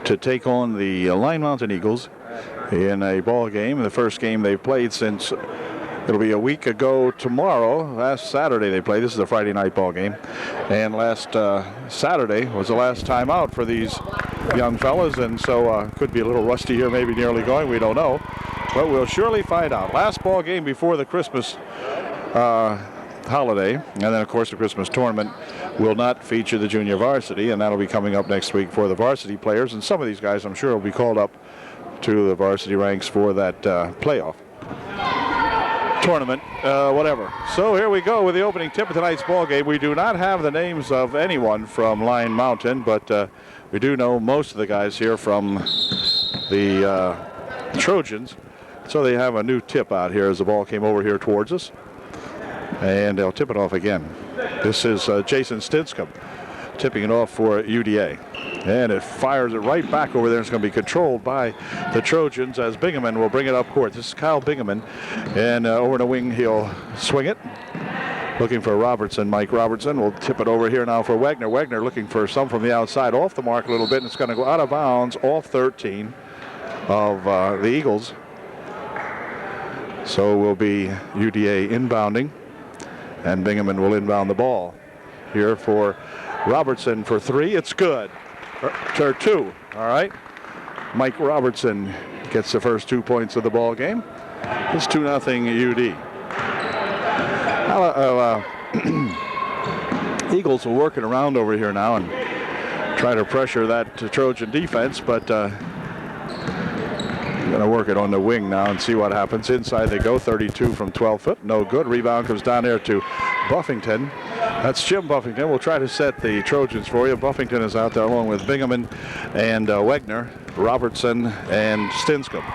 to take on the Line Mountain Eagles in a ball game. The first game they've played since, it'll be a week ago tomorrow. Last Saturday they played. This is a Friday night ball game. And last Saturday was the last time out for these young fellas, and so could be a little rusty here, maybe nearly going. We don't know. But we'll surely find out. Last ball game before the Christmas holiday, and then of course the Christmas tournament will not feature the junior varsity, and that'll be coming up next week for the varsity players, and some of these guys I'm sure will be called up to the varsity ranks for that playoff tournament, whatever. So here we go with the opening tip of tonight's ball game. We do not have the names of anyone from Line Mountain, but we do know most of the guys here from the Trojans. So they have a new tip out here as the ball came over here towards us. And they'll tip it off again. This is Jason Stinscomb tipping it off for UDA. And it fires it right back over there. It's going to be controlled by the Trojans as Bingaman will bring it up court. This is Kyle Bingaman. And over the wing, he'll swing it. Looking for Robertson. Mike Robertson will tip it over here now for Wagner. Wagner looking for some from the outside, off the mark a little bit. And it's going to go out of bounds off 13 of the Eagles. So will be UDA inbounding. And Bingaman will inbound the ball here for Robertson for three. It's good. Or two. All right. Mike Robertson gets the first 2 points of the ball game. It's 2-0 UD. Eagles are working around over here now and try to pressure that Trojan defense, but going to work it on the wing now and see what happens. Inside they go, 32 from 12 foot. No good. Rebound comes down there to Buffington. That's Jim Buffington. We'll try to set the Trojans for you. Buffington is out there along with Bingaman and Wagner, Robertson, and Stinscomb.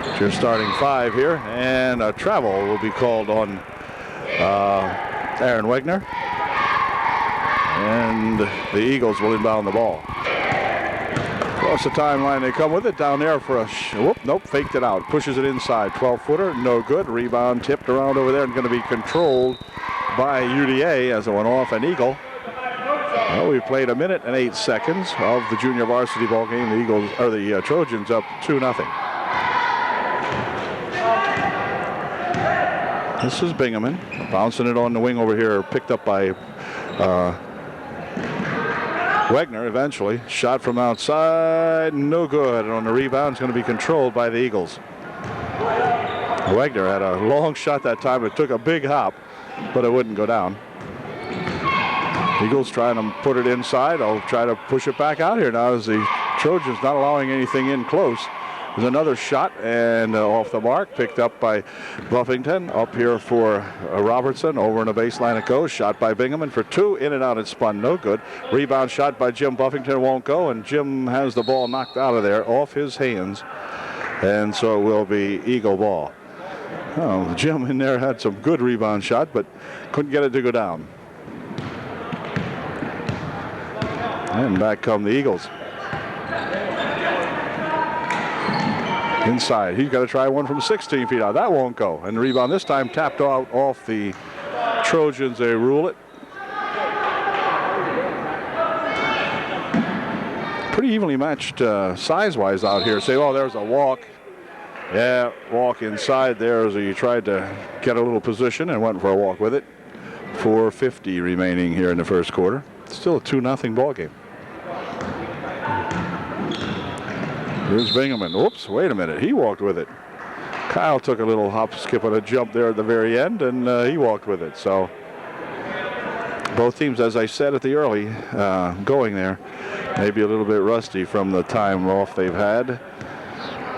It's your starting five here. And a travel will be called on Aaron Wagner. And the Eagles will inbound the ball. Across the timeline they come with it down there for a nope, faked it out. Pushes it inside. 12-footer, no good. Rebound tipped around over there and going to be controlled by UDA as it went off an Eagle. Well, we played 1 minute and 8 seconds of the junior varsity ball game. The Eagles, or the Trojans, up 2-0. This is Bingaman bouncing it on the wing over here, picked up by Wagner eventually. Shot from outside, no good. And on the rebound, it's going to be controlled by the Eagles. Wagner had a long shot that time. It took a big hop, but it wouldn't go down. Eagles trying to put it inside. I'll try to push it back out here now as the Trojans not allowing anything in close. There's another shot and off the mark, picked up by Buffington. Up here for Robertson, over in the baseline it goes. Shot by Bingaman for two, in and out it spun, no good. Rebound shot by Jim Buffington, won't go, and Jim has the ball knocked out of there off his hands. And so it will be Eagle ball. Oh, Jim in there had some good rebound shot, but couldn't get it to go down. And back come the Eagles. Inside, he's got to try one from 16 feet out. That won't go. And the rebound this time tapped out off the Trojans. They rule it. Pretty evenly matched size-wise out here. Say, oh, there's a walk. Yeah, walk inside there as he tried to get a little position and went for a walk with it. 4:50 remaining here in the first quarter. Still a 2-0 ball game. Here's Bingaman. Oops, wait a minute. He walked with it. Kyle took a little hop, skip, and a jump there at the very end, and he walked with it. So both teams, as I said at the early going there, maybe a little bit rusty from the time off they've had.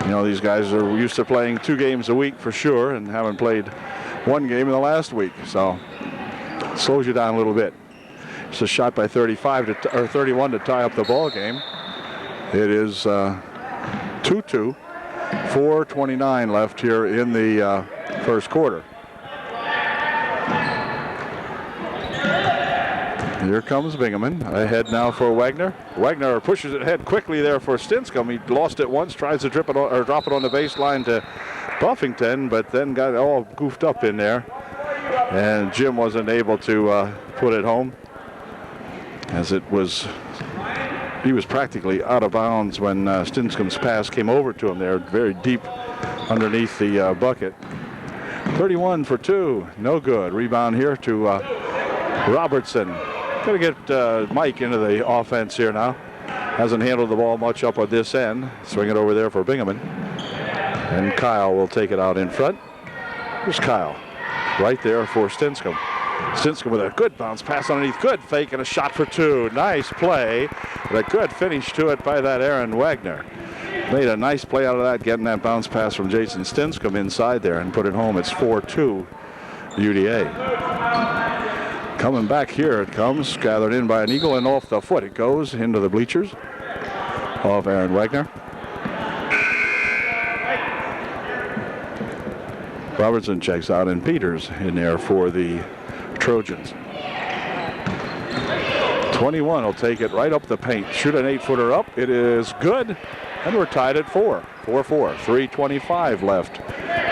You know, these guys are used to playing 2 games a week for sure and haven't played 1 game in the last week. So it slows you down a little bit. It's a shot by 31 to tie up the ball game. It is 2-2, 4:29 left here in the first quarter. Here comes Bingaman. Ahead now for Wagner. Wagner pushes it ahead quickly there for Stinscomb. He lost it once, tries to drop it on the baseline to Buffington, but then got all goofed up in there. And Jim wasn't able to put it home, as it was he was practically out of bounds when Stinscom's pass came over to him there, very deep underneath the bucket. 31 for 2, no good. Rebound here to Robertson. Going to get Mike into the offense here now. Hasn't handled the ball much up at this end. Swing it over there for Bingaman. And Kyle will take it out in front. Here's Kyle. Right there for Stinscom. Stinscom with a good bounce pass underneath. Good fake and a shot for 2. Nice play. And a good finish to it by that Aaron Wagner. Made a nice play out of that, getting that bounce pass from Jason Stinscom inside there and put it home. It's 4-2 UDA. Coming back here it comes, gathered in by an Eagle, and off the foot it goes into the bleachers of Aaron Wagner. Robertson checks out, and Peters in there for the Trojans. 21 will take it right up the paint. Shoot an 8-footer up. It is good. And we're tied at 4. 4-4. 3:25 left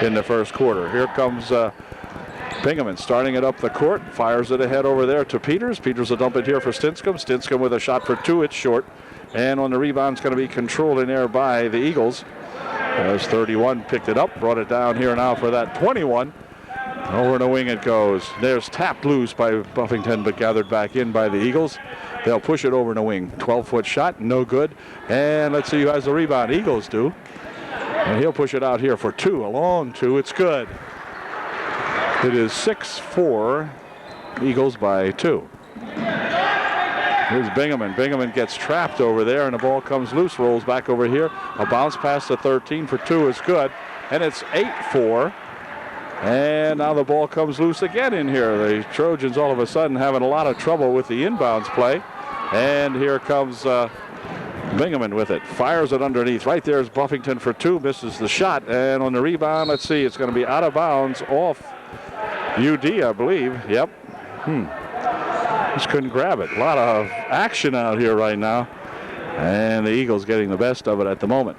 in the first quarter. Here comes Bingaman starting it up the court. Fires it ahead over there to Peters. Peters will dump it here for Stinscom. Stinscom with a shot for 2. It's short. And on the rebound, it's going to be controlled in there by the Eagles. As 31 picked it up, brought it down here now for that 21. Over the wing it goes. There's tapped loose by Buffington, but gathered back in by the Eagles. They'll push it over the wing. 12-foot shot, no good. And let's see who has the rebound. Eagles do. And he'll push it out here for 2, a long 2. It's good. It is 6-4, Eagles by 2. Here's Bingaman. Bingaman gets trapped over there, and the ball comes loose, rolls back over here. A bounce pass to 13 for 2 is good. And it's 8-4. And now the ball comes loose again in here. The Trojans all of a sudden having a lot of trouble with the inbounds play. And here comes Bingaman with it. Fires it underneath. Right there is Buffington for 2. Misses the shot. And on the rebound, let's see, it's going to be out of bounds off UD, I believe. Yep. Just couldn't grab it. A lot of action out here right now. And the Eagles getting the best of it at the moment.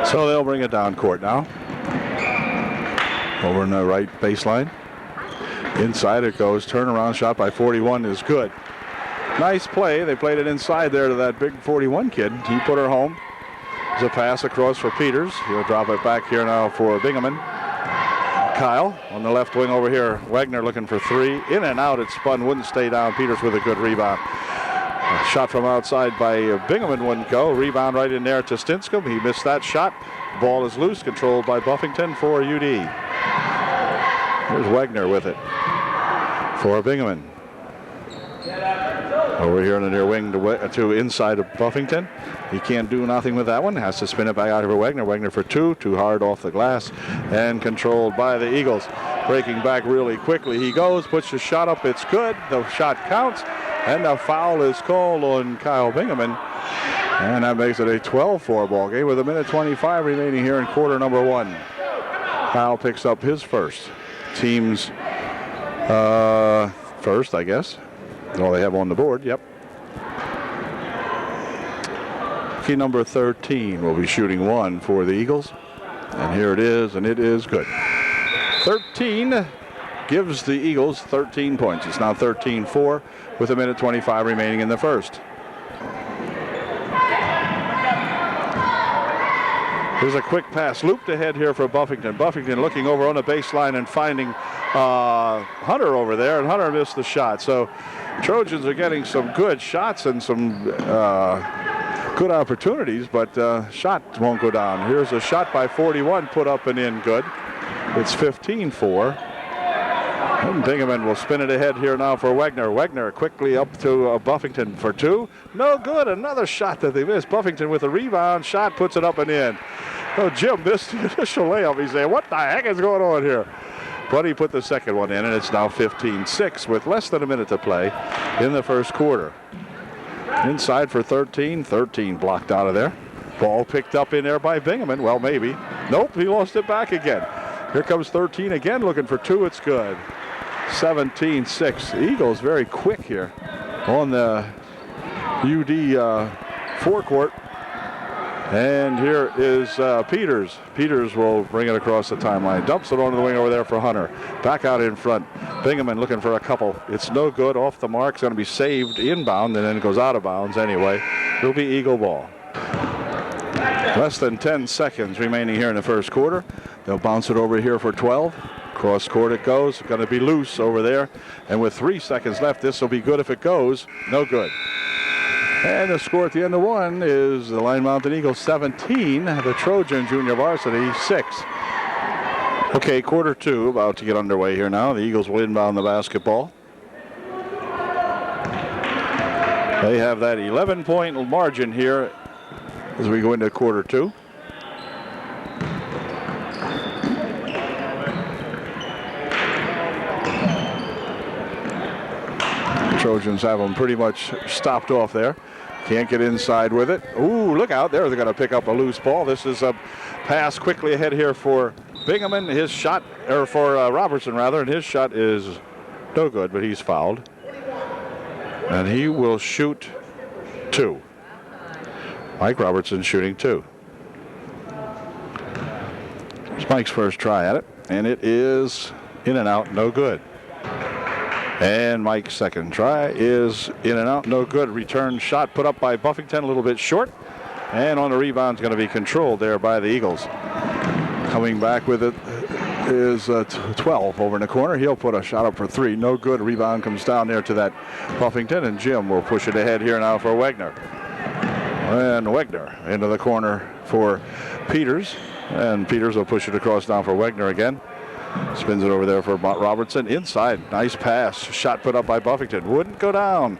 So they'll bring it down court now. Over in the right baseline. Inside it goes. Turnaround shot by 41 is good. Nice play. They played it inside there to that big 41 kid. He put her home. There's a pass across for Peters. He'll drop it back here now for Bingaman. Kyle on the left wing over here. Wagner looking for 3. In and out. It spun. Wouldn't stay down. Peters with a good rebound. A shot from outside by Bingaman wouldn't go. Rebound right in there to Stinscom. He missed that shot. Ball is loose. Controlled by Buffington for UD. Here's Wagner with it for Bingaman. Over here in the near wing to inside of Buffington. He can't do nothing with that one. Has to spin it back out for Wagner. Wagner for 2. Too hard off the glass. And controlled by the Eagles. Breaking back really quickly. He goes, puts the shot up. It's good. The shot counts. And a foul is called on Kyle Bingaman. And that makes it a 12-4 ball game with 1:25 remaining here in quarter number 1. Kyle picks up his first. Team's first, I guess. All they have on the board, yep. Key number 13 will be shooting 1 for the Eagles. And here it is, and it is good. 13 gives the Eagles 13 points. It's now 13-4 with 1:25 remaining in the first. Here's a quick pass looped ahead here for Buffington. Buffington looking over on the baseline and finding Hunter over there, and Hunter missed the shot. So Trojans are getting some good shots and some good opportunities, but shot won't go down. Here's a shot by 41 put up and in good. It's 15-4. And Bingaman will spin it ahead here now for Wagner. Wagner quickly up to Buffington for 2. No good. Another shot that they missed. Buffington with a rebound. Shot puts it up and in. Oh, Jim missed the initial layup. He's saying, what the heck is going on here? But he put the second one in, and it's now 15-6 with less than a minute to play in the first quarter. Inside for 13. 13 blocked out of there. Ball picked up in there by Bingaman. Well, maybe. Nope, he lost it back again. Here comes 13 again, looking for 2. It's good. 17-6. Eagles very quick here on the UD forecourt. And here is Peters. Peters will bring it across the timeline. Dumps it onto the wing over there for Hunter. Back out in front. Bingaman looking for a couple. It's no good. Off the mark. It's going to be saved inbound, and then it goes out of bounds anyway. It'll be Eagle ball. Less than 10 seconds remaining here in the first quarter. They'll bounce it over here for 12. Cross court it goes. Going to be loose over there. And with 3 seconds left, this will be good if it goes. No good. And the score at the end of one is the Line Mountain Eagles 17, the Trojan Junior Varsity 6. Okay, quarter two about to get underway here now. The Eagles will inbound the basketball. They have that 11-point margin here as we go into quarter two. Trojans have them pretty much stopped off there. Can't get inside with it. Ooh, look out there. They're going to pick up a loose ball. This is a pass quickly ahead here for Bingaman. His shot, or for Robertson rather, and his shot is no good, but he's fouled. And he will shoot 2. Mike Robertson shooting 2. It's Mike's first try at it, and it is in and out, no good. And Mike's second try is in and out, no good. Return shot put up by Buffington, a little bit short. And on the rebound is going to be controlled there by the Eagles. Coming back with it is 12 over in the corner. He'll put a shot up for 3. No good. Rebound comes down there to that Buffington, and Jim will push it ahead here now for Wegner. And Wegner into the corner for Peters. And Peters will push it across down for Wegner again. Spins it over there for Robertson. Inside. Nice pass. Shot put up by Buffington. Wouldn't go down.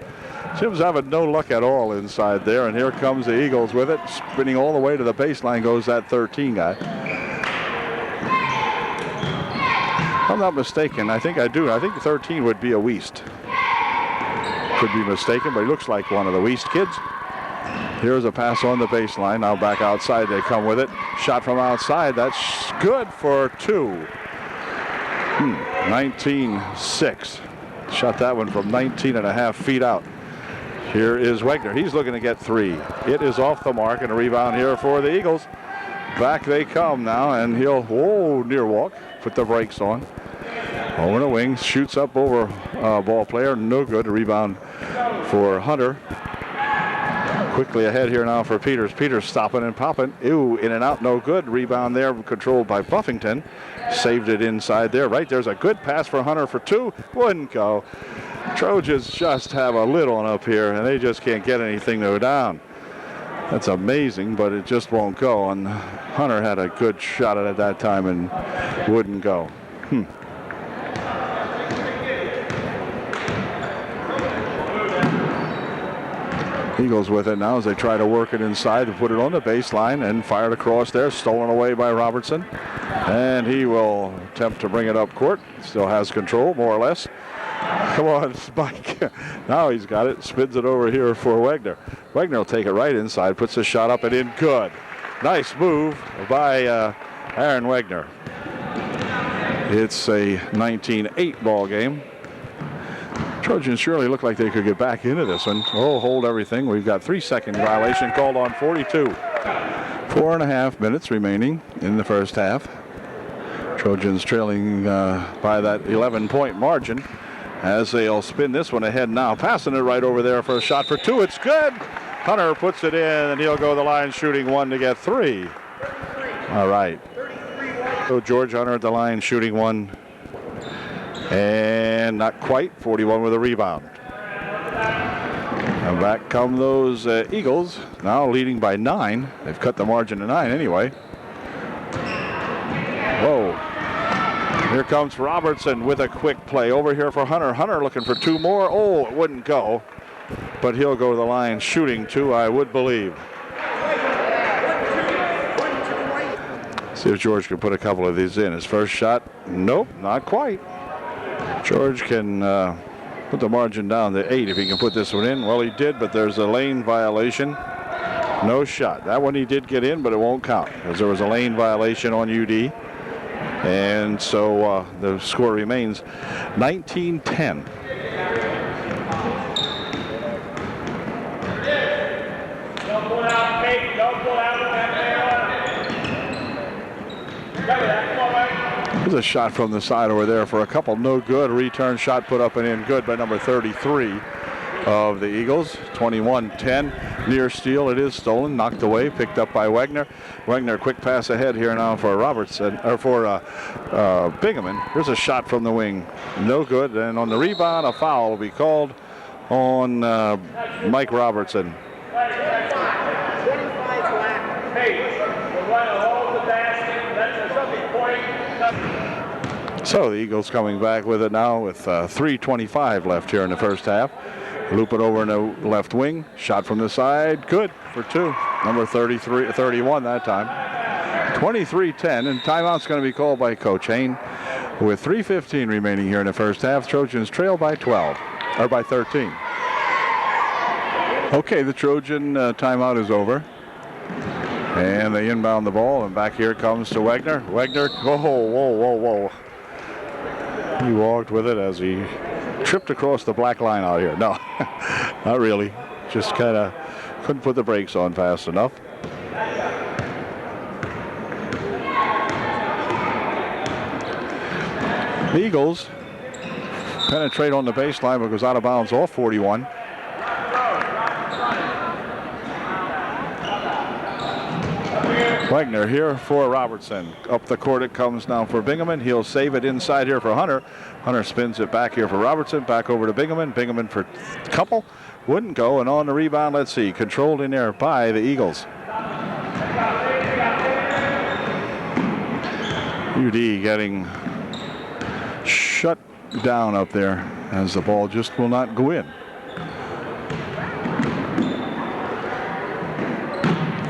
Jim's having no luck at all inside there. And here comes the Eagles with it. Spinning all the way to the baseline goes that 13 guy. If I'm not mistaken. I think 13 would be a Wiest. Could be mistaken, but he looks like one of the Wiest kids. Here's a pass on the baseline. Now back outside they come with it. Shot from outside. That's good for 2. 19-6. Shot that one from 19.5 feet out. Here is Wegner. He's looking to get 3. It is off the mark, and a rebound here for the Eagles. Back they come now, and he'll, near walk, put the brakes on. Over the wing, shoots up over ball player. No good. A rebound for Hunter. Quickly ahead here now for Peters. Peters stopping and popping. Ooh, in and out, no good. Rebound there, controlled by Buffington. Saved it inside there. Right there's a good pass for Hunter for 2. Wouldn't go. Trojans just have a lid on up here, and they just can't get anything to go down. That's amazing, but it just won't go. And Hunter had a good shot at it that time and wouldn't go. Eagles with it now as they try to work it inside to put it on the baseline and fired across there. Stolen away by Robertson. And he will attempt to bring it up court. Still has control, more or less. Come on, Mike. Now he's got it. Spins it over here for Wegner. Wegner will take it right inside. Puts a shot up and in. Good. Nice move by Aaron Wegner. It's a 19-8 ball game. Trojans surely look like they could get back into this one. Oh, hold everything. We've got 3-second violation called on 42. 4.5 minutes remaining in the first half. Trojans trailing by that 11-point margin as they'll spin this one ahead now. Passing it right over there for a shot for 2. It's good. Hunter puts it in, and he'll go the line shooting 1 to get 3. All right. So George Hunter at the line shooting 1. And not quite. 41 with a rebound. And back come those Eagles, now leading by 9. They've cut the margin to 9 anyway. Whoa. Here comes Robertson with a quick play over here for Hunter. Hunter looking for 2 more. Oh, it wouldn't go. But he'll go to the line shooting 2, I would believe. See if George can put a couple of these in. His first shot, nope, not quite. George can put the margin down to 8 if he can put this one in. Well, he did, but there's a lane violation. No shot. That one he did get in, but it won't count because there was a lane violation on UD. And so the score remains 19-10. There's a shot from the side over there for a couple, no good. Return shot put up and in, good by number 33 of the Eagles. 21-10, near steal. It is stolen, knocked away, picked up by Wagner. Wagner, quick pass ahead here now for Robertson, or for Bingaman. Here's a shot from the wing, no good. And on the rebound, a foul will be called on Mike Robertson. So the Eagles coming back with it now with 3:25 left here in the first half. Loop it over in the left wing. Shot from the side. Good for two. Number 31 that time. 23-10. And timeout's going to be called by Coach Hain with 3:15 remaining here in the first half. Trojans trail by 12, or by 13. Okay, the Trojan timeout is over. And they inbound the ball, and back here comes to Wagner. Wagner, whoa. He walked with it as he tripped across the black line out here. No, not really. Just kind of couldn't put the brakes on fast enough. The Eagles penetrate on the baseline but goes out of bounds off 41. Wagner here for Robertson. Up the court it comes now for Bingaman. He'll save it inside here for Hunter. Hunter spins it back here for Robertson. Back over to Bingaman. Bingaman for a couple. Wouldn't go. And on the rebound, let's see. Controlled in there by the Eagles. UD getting shut down up there as the ball just will not go in.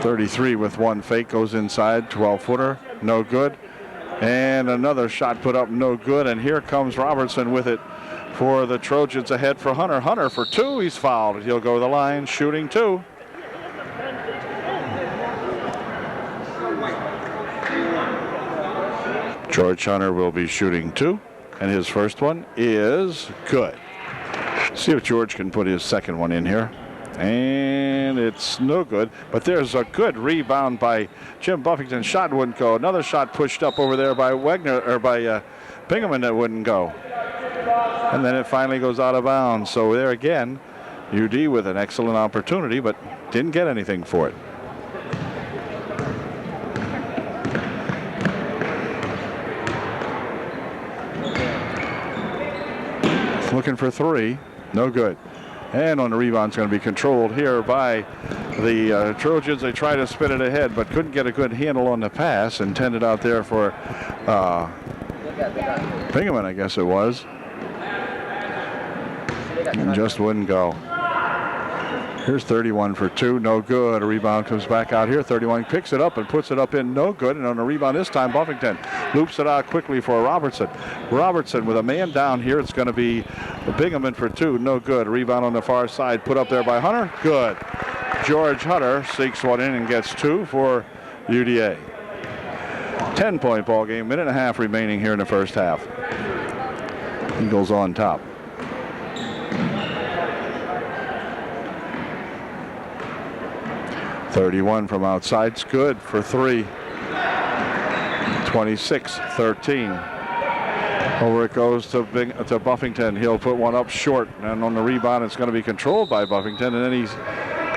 33 with one fake, goes inside, 12-footer, no good. And another shot put up, no good. And here comes Robertson with it for the Trojans ahead for Hunter. Hunter for two, he's fouled. He'll go to the line, shooting two. George Hunter will be shooting two, and his first one is good. See if George can put his second one in here. And it's no good, but there's a good rebound by Jim Buffington. Shot wouldn't go. Another shot pushed up over there by Wagner, or by Bingaman, that wouldn't go. And then it finally goes out of bounds. So there again, UD with an excellent opportunity, but didn't get anything for it. Looking for three, no good. And on the rebound, it's going to be controlled here by the Trojans. They try to spin it ahead, but couldn't get a good handle on the pass. Intended out there for Bingaman, I guess it was. And just wouldn't go. Here's 31 for two, no good. A rebound comes back out here. 31 picks it up and puts it up in, no good. And on the rebound this time, Buffington loops it out quickly for Robertson. Robertson with a man down here. It's going to be Bingaman for two, no good. A rebound on the far side, put up there by Hunter, good. George Hunter sinks one in and gets two for UDA. 10-point ball game, minute and a half remaining here in the first half. Eagles on top. .31 from outside, it's good for three. 26-13. Over it goes to Buffington. He'll put one up short, and on the rebound it's going to be controlled by Buffington, and then he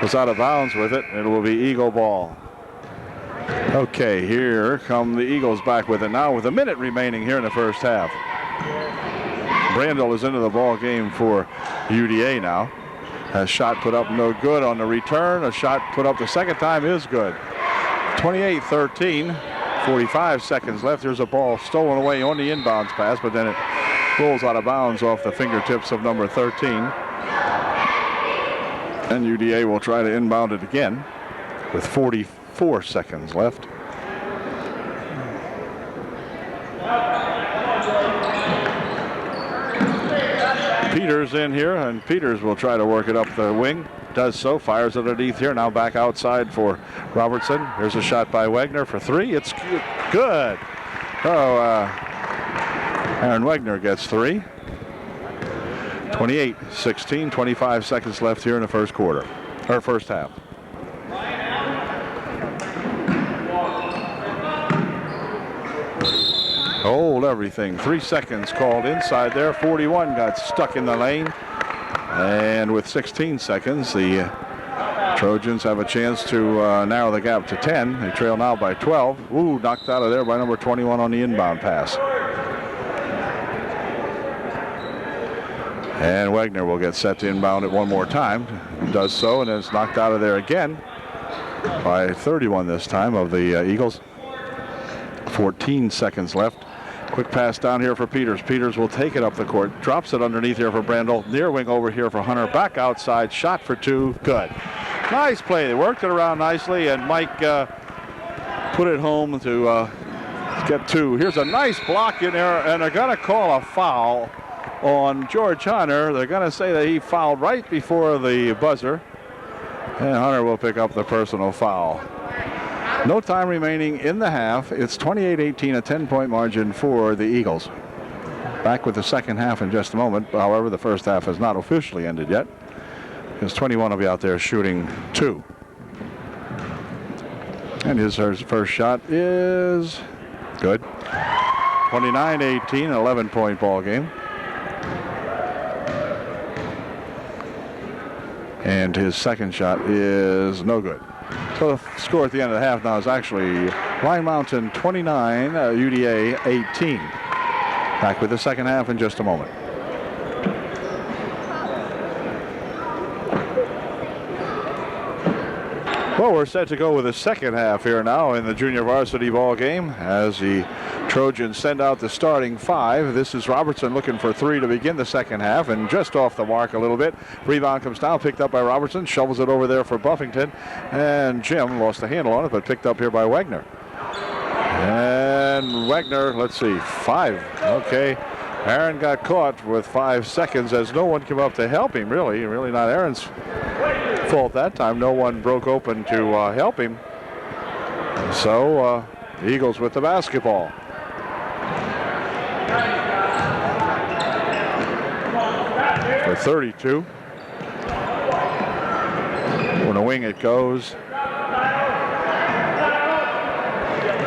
goes out of bounds with it. It will be Eagle ball. Okay, here come the Eagles back with it now with a minute remaining here in the first half. Brandel is into the ball game for UDA now. A shot put up, no good on the return. A shot put up the second time is good. 28-13, 45 seconds left. There's a ball stolen away on the inbounds pass, but then it rolls out of bounds off the fingertips of number 13. And UDA will try to inbound it again with 44 seconds left. Peters in here, and Peters will try to work it up the wing. Does so, fires underneath here. Now back outside for Robertson. Here's a shot by Wagner for three. It's good. Oh, Aaron Wagner gets three. 28-16, 25 seconds left here in the first quarter, or first half. hold everything. 3 seconds called inside there. 41 got stuck in the lane. And with 16 seconds, the Trojans have a chance to narrow the gap to 10. They trail now by 12. Ooh, knocked out of there by number 21 on the inbound pass. And Wagner will get set to inbound it one more time. He does so, and is knocked out of there again by 31 this time of the Eagles. 14 seconds left. Quick pass down here for Peters. Peters will take it up the court. Drops it underneath here for Brandel. Near wing over here for Hunter. Back outside. Shot for two. Good. Nice play. They worked it around nicely, and Mike put it home to get two. Here's a nice block in there, and they're going to call a foul on George Hunter. They're going to say that he fouled right before the buzzer, and Hunter will pick up the personal foul. No time remaining in the half. It's 28-18, a 10-point margin for the Eagles. Back with the second half in just a moment. However, the first half has not officially ended yet, because 21 will be out there shooting two. And his first shot is good. 29-18, an 11-point ball game. And his second shot is no good. So the score at the end of the half now is actually Lime Mountain 29, UDA 18. Back with the second half in just a moment. Well, we're set to go with the second half here now in the junior varsity ball game as the Trojans send out the starting five. This is Robertson looking for three to begin the second half, and just off the mark a little bit. Rebound comes down, picked up by Robertson, shovels it over there for Buffington, and Jim lost the handle on it, but picked up here by Wagner. And Wagner, let's see, five. Okay. Aaron got caught with 5 seconds as no one came up to help him, really not Aaron's fault that time. No one broke open to help him. So the Eagles with the basketball. For 32. On a wing it goes.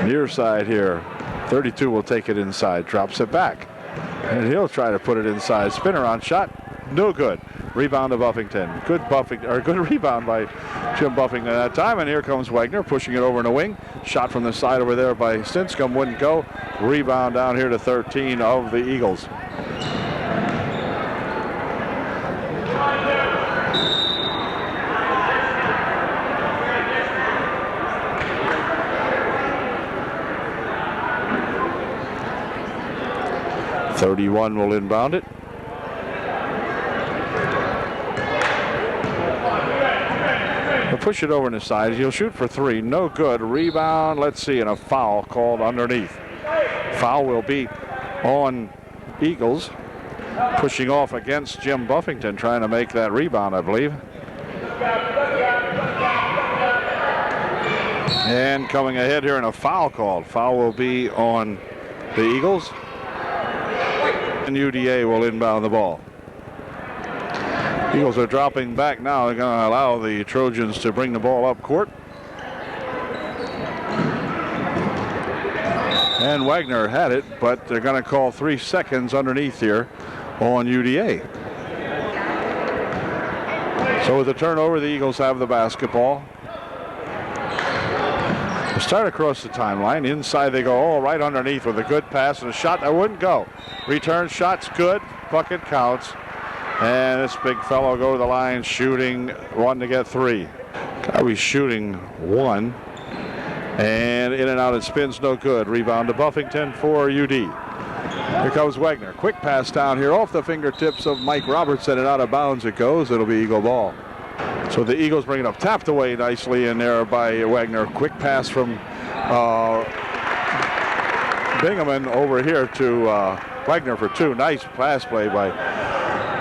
Near side here. 32 will take it inside, drops it back. And he'll try to put it inside. Spin around shot, no good. Rebound to Buffington. Good rebound by Jim Buffington at that time. And here comes Wagner pushing it over in the wing. Shot from the side over there by Stinscomb wouldn't go. Rebound down here to 13 of the Eagles. .31 will inbound it. He'll push it over on the side. He'll shoot for three. No good. Rebound. Let's see. And a foul called underneath. Foul will be on Eagles. Pushing off against Jim Buffington, trying to make that rebound, I believe. And coming ahead here, and a foul called. Foul will be on the Eagles. And UDA will inbound the ball. Eagles are dropping back now. They're going to allow the Trojans to bring the ball up court. And Wagner had it, but they're going to call 3 seconds underneath here on UDA. So with the turnover, the Eagles have the basketball. They start across the timeline. Inside they go all right underneath with a good pass and a shot that wouldn't go. Return shot's good. Bucket counts. And this big fellow go to the line shooting one to get three. He's shooting one. And in and out it spins, no good. Rebound to Buffington for UD. Here comes Wagner. Quick pass down here off the fingertips of Mike Robertson, and out of bounds it goes. It'll be Eagle ball. So the Eagles bring it up. Tapped away nicely in there by Wagner. Quick pass from Bingaman over here to Wagner for two. Nice pass play by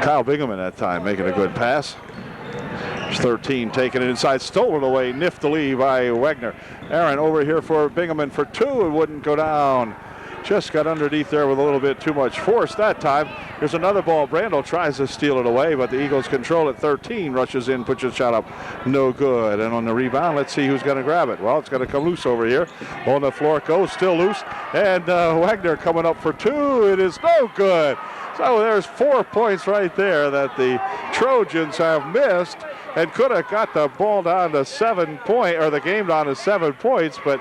Kyle Bingaman that time, making a good pass. 13 taking it inside, stolen away niftily by Wagner. Aaron over here for Bingaman for two. It wouldn't go down. Just got underneath there with a little bit too much force that time. Here's another ball. Brandel tries to steal it away, but the Eagles control it. 13, rushes in, puts a shot up. No good. And on the rebound, let's see who's going to grab it. Well, it's going to come loose over here. On the floor it goes, still loose. And Wagner coming up for two. It is no good. So there's 4 points right there that the Trojans have missed and could have got the ball down to 7 points, or the game down to 7 points, but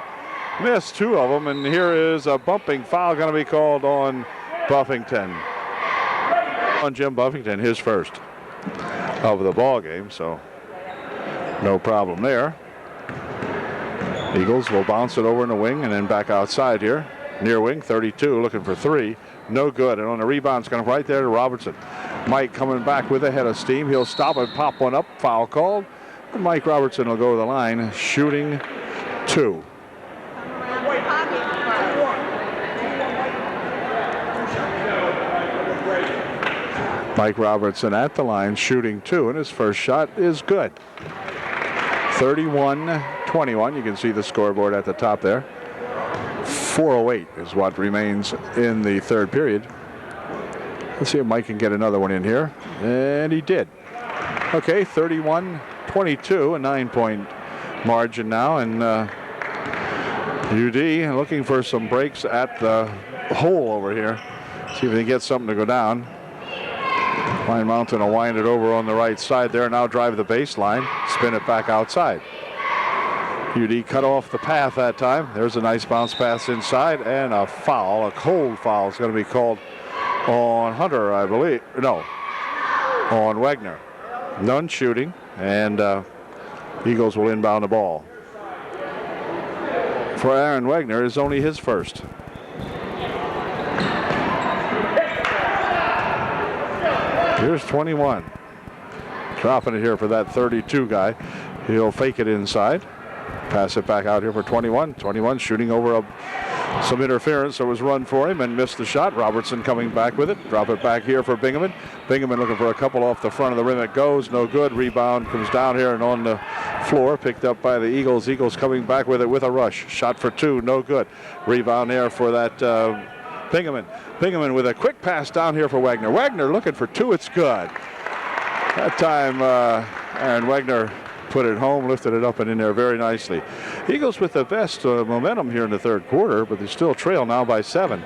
missed 2 of them. And here is a bumping foul going to be called on Buffington. On Jim Buffington, his first of the ball game, so no problem there. Eagles will bounce it over in the wing and then back outside here. Near wing, 32, looking for 3. No good. And on the rebound, it's going to right there to Robertson. Mike coming back with a head of steam. He'll stop and pop one up. Foul called. And Mike Robertson will go to the line, shooting 2. Mike Robertson at the line, shooting 2, and his first shot is good. 31-21. You can see the scoreboard at the top there. 4:08 is what remains in the third period. Let's see if Mike can get another one in here. And he did. Okay, 31-22, a 9-point margin now. And UD looking for some breaks at the hole over here. See if they get something to go down. Lion Mountain will wind it over on the right side there. Now drive the baseline, spin it back outside. UD cut off the path that time. There's a nice bounce pass inside, and a foul, a cold foul is going to be called on Hunter, I believe. No, on Wagner. None shooting, and Eagles will inbound the ball. For Aaron Wagner is only his first. Here's 21. Dropping it here for that 32 guy. He'll fake it inside. Pass it back out here for 21. 21 shooting over some interference. There was run for him and missed the shot. Robertson coming back with it. Drop it back here for Bingaman. Bingaman looking for a couple off the front of the rim. It goes. No good. Rebound comes down here and on the floor. Picked up by the Eagles. Eagles coming back with it with a rush. Shot for 2. No good. Rebound there for that Bingaman. Bingaman with a quick pass down here for Wagner. Wagner looking for 2. It's good. That time Aaron Wagner put it home, lifted it up and in there very nicely. Eagles with the best momentum here in the third quarter, but they still trail now by 7.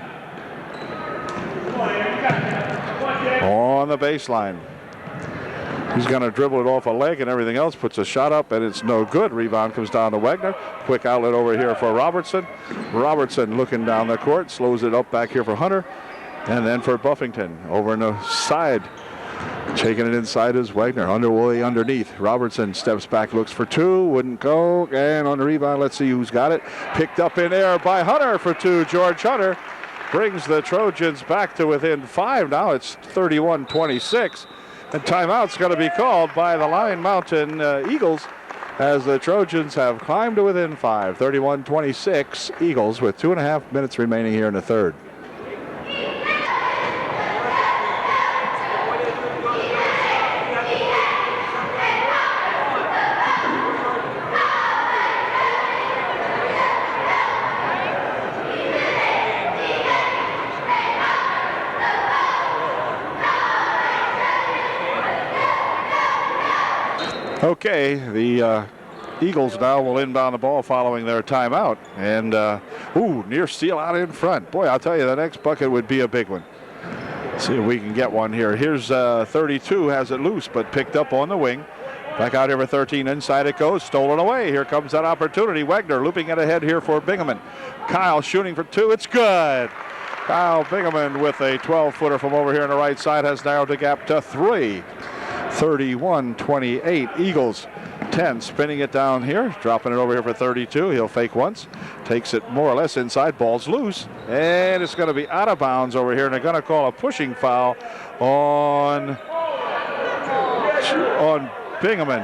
On the baseline. He's going to dribble it off a leg and everything else, puts a shot up, and it's no good. Rebound comes down to Wagner. Quick outlet over here for Robertson. Robertson looking down the court, slows it up back here for Hunter. And then for Buffington, over in the side. Taking it inside is Wagner. Underway underneath. Robertson steps back, looks for 2, wouldn't go. And on the rebound, let's see who's got it. Picked up in air by Hunter for 2. George Hunter brings the Trojans back to within 5. Now it's 31-26. And timeout's going to be called by the Lion Mountain Eagles as the Trojans have climbed to within 5. 31-26 Eagles with 2.5 minutes remaining here in the third. Okay, the Eagles now will inbound the ball following their timeout. And, near steal out in front. Boy, I'll tell you, the next bucket would be a big one. See if we can get one here. Here's 32, has it loose, but picked up on the wing. Back out here for 13, inside it goes, stolen away. Here comes that opportunity. Wagner looping it ahead here for Bingaman. Kyle shooting for 2, it's good. Kyle Bingaman with a 12-footer from over here on the right side has narrowed the gap to 3. 31-28, Eagles 10, spinning it down here, dropping it over here for 32. He'll fake once, takes it more or less inside, ball's loose, and it's going to be out of bounds over here, and they're going to call a pushing foul on Bingaman.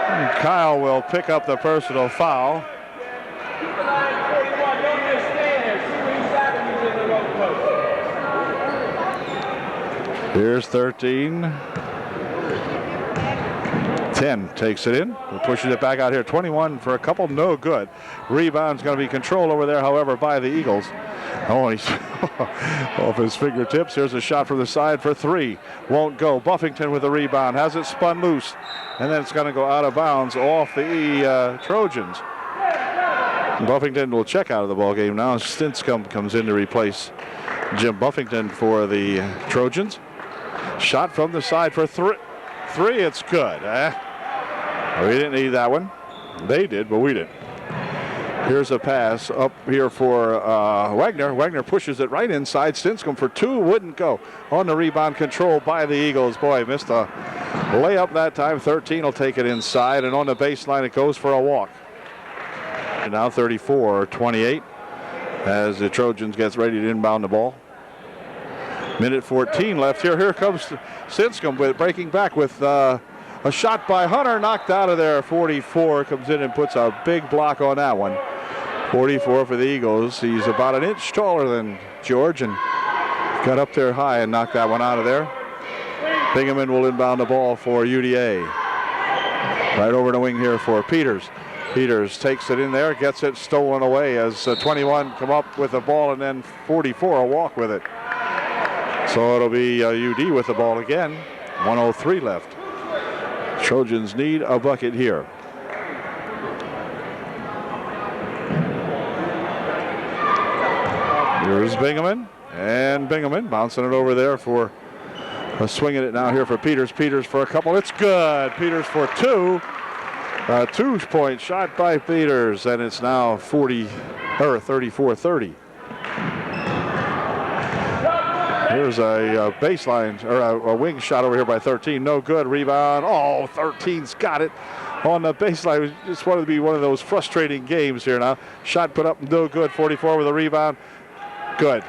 And Kyle will pick up the personal foul. Here's 13. 10 takes it in, pushes it back out here. 21 for a couple, no good. Rebound's going to be controlled over there, however, by the Eagles. Oh, he's off his fingertips. Here's a shot from the side for 3. Won't go. Buffington with the rebound. Has it spun loose. And then it's going to go out of bounds off the Trojans. Buffington will check out of the ball game now. Stinscomb comes in to replace Jim Buffington for the Trojans. Shot from the side for 3. It's good. We didn't need that one. They did, but we didn't. Here's a pass up here for Wagner. Wagner pushes it right inside. Stinscomb for 2. Wouldn't go. On the rebound, controlled by the Eagles. Boy, missed a layup that time. 13 will take it inside. And on the baseline, it goes for a walk. And now 34-28 as the Trojans gets ready to inbound the ball. Minute 14 left here. Here comes Stinscomb with breaking back with a shot by Hunter, knocked out of there. 44 comes in and puts a big block on that one. 44 for the Eagles. He's about an inch taller than George and got up there high and knocked that one out of there. Bingaman will inbound the ball for UDA. Right over the wing here for Peters. Peters takes it in there, gets it stolen away as 21 come up with the ball, and then 44 a walk with it. So it'll be UD with the ball again. 1:03 left. Trojans need a bucket here. Here's Bingaman, and Bingaman bouncing it over there for swinging it now here for Peters. Peters for a couple. It's good. Peters for 2. 2-point shot by Peters, and it's now 34-30. Here's a baseline, or a wing shot over here by 13. No good. Rebound. Oh, 13's got it on the baseline. Just wanted to be one of those frustrating games here now. Shot put up, no good. 44 with a rebound. Good.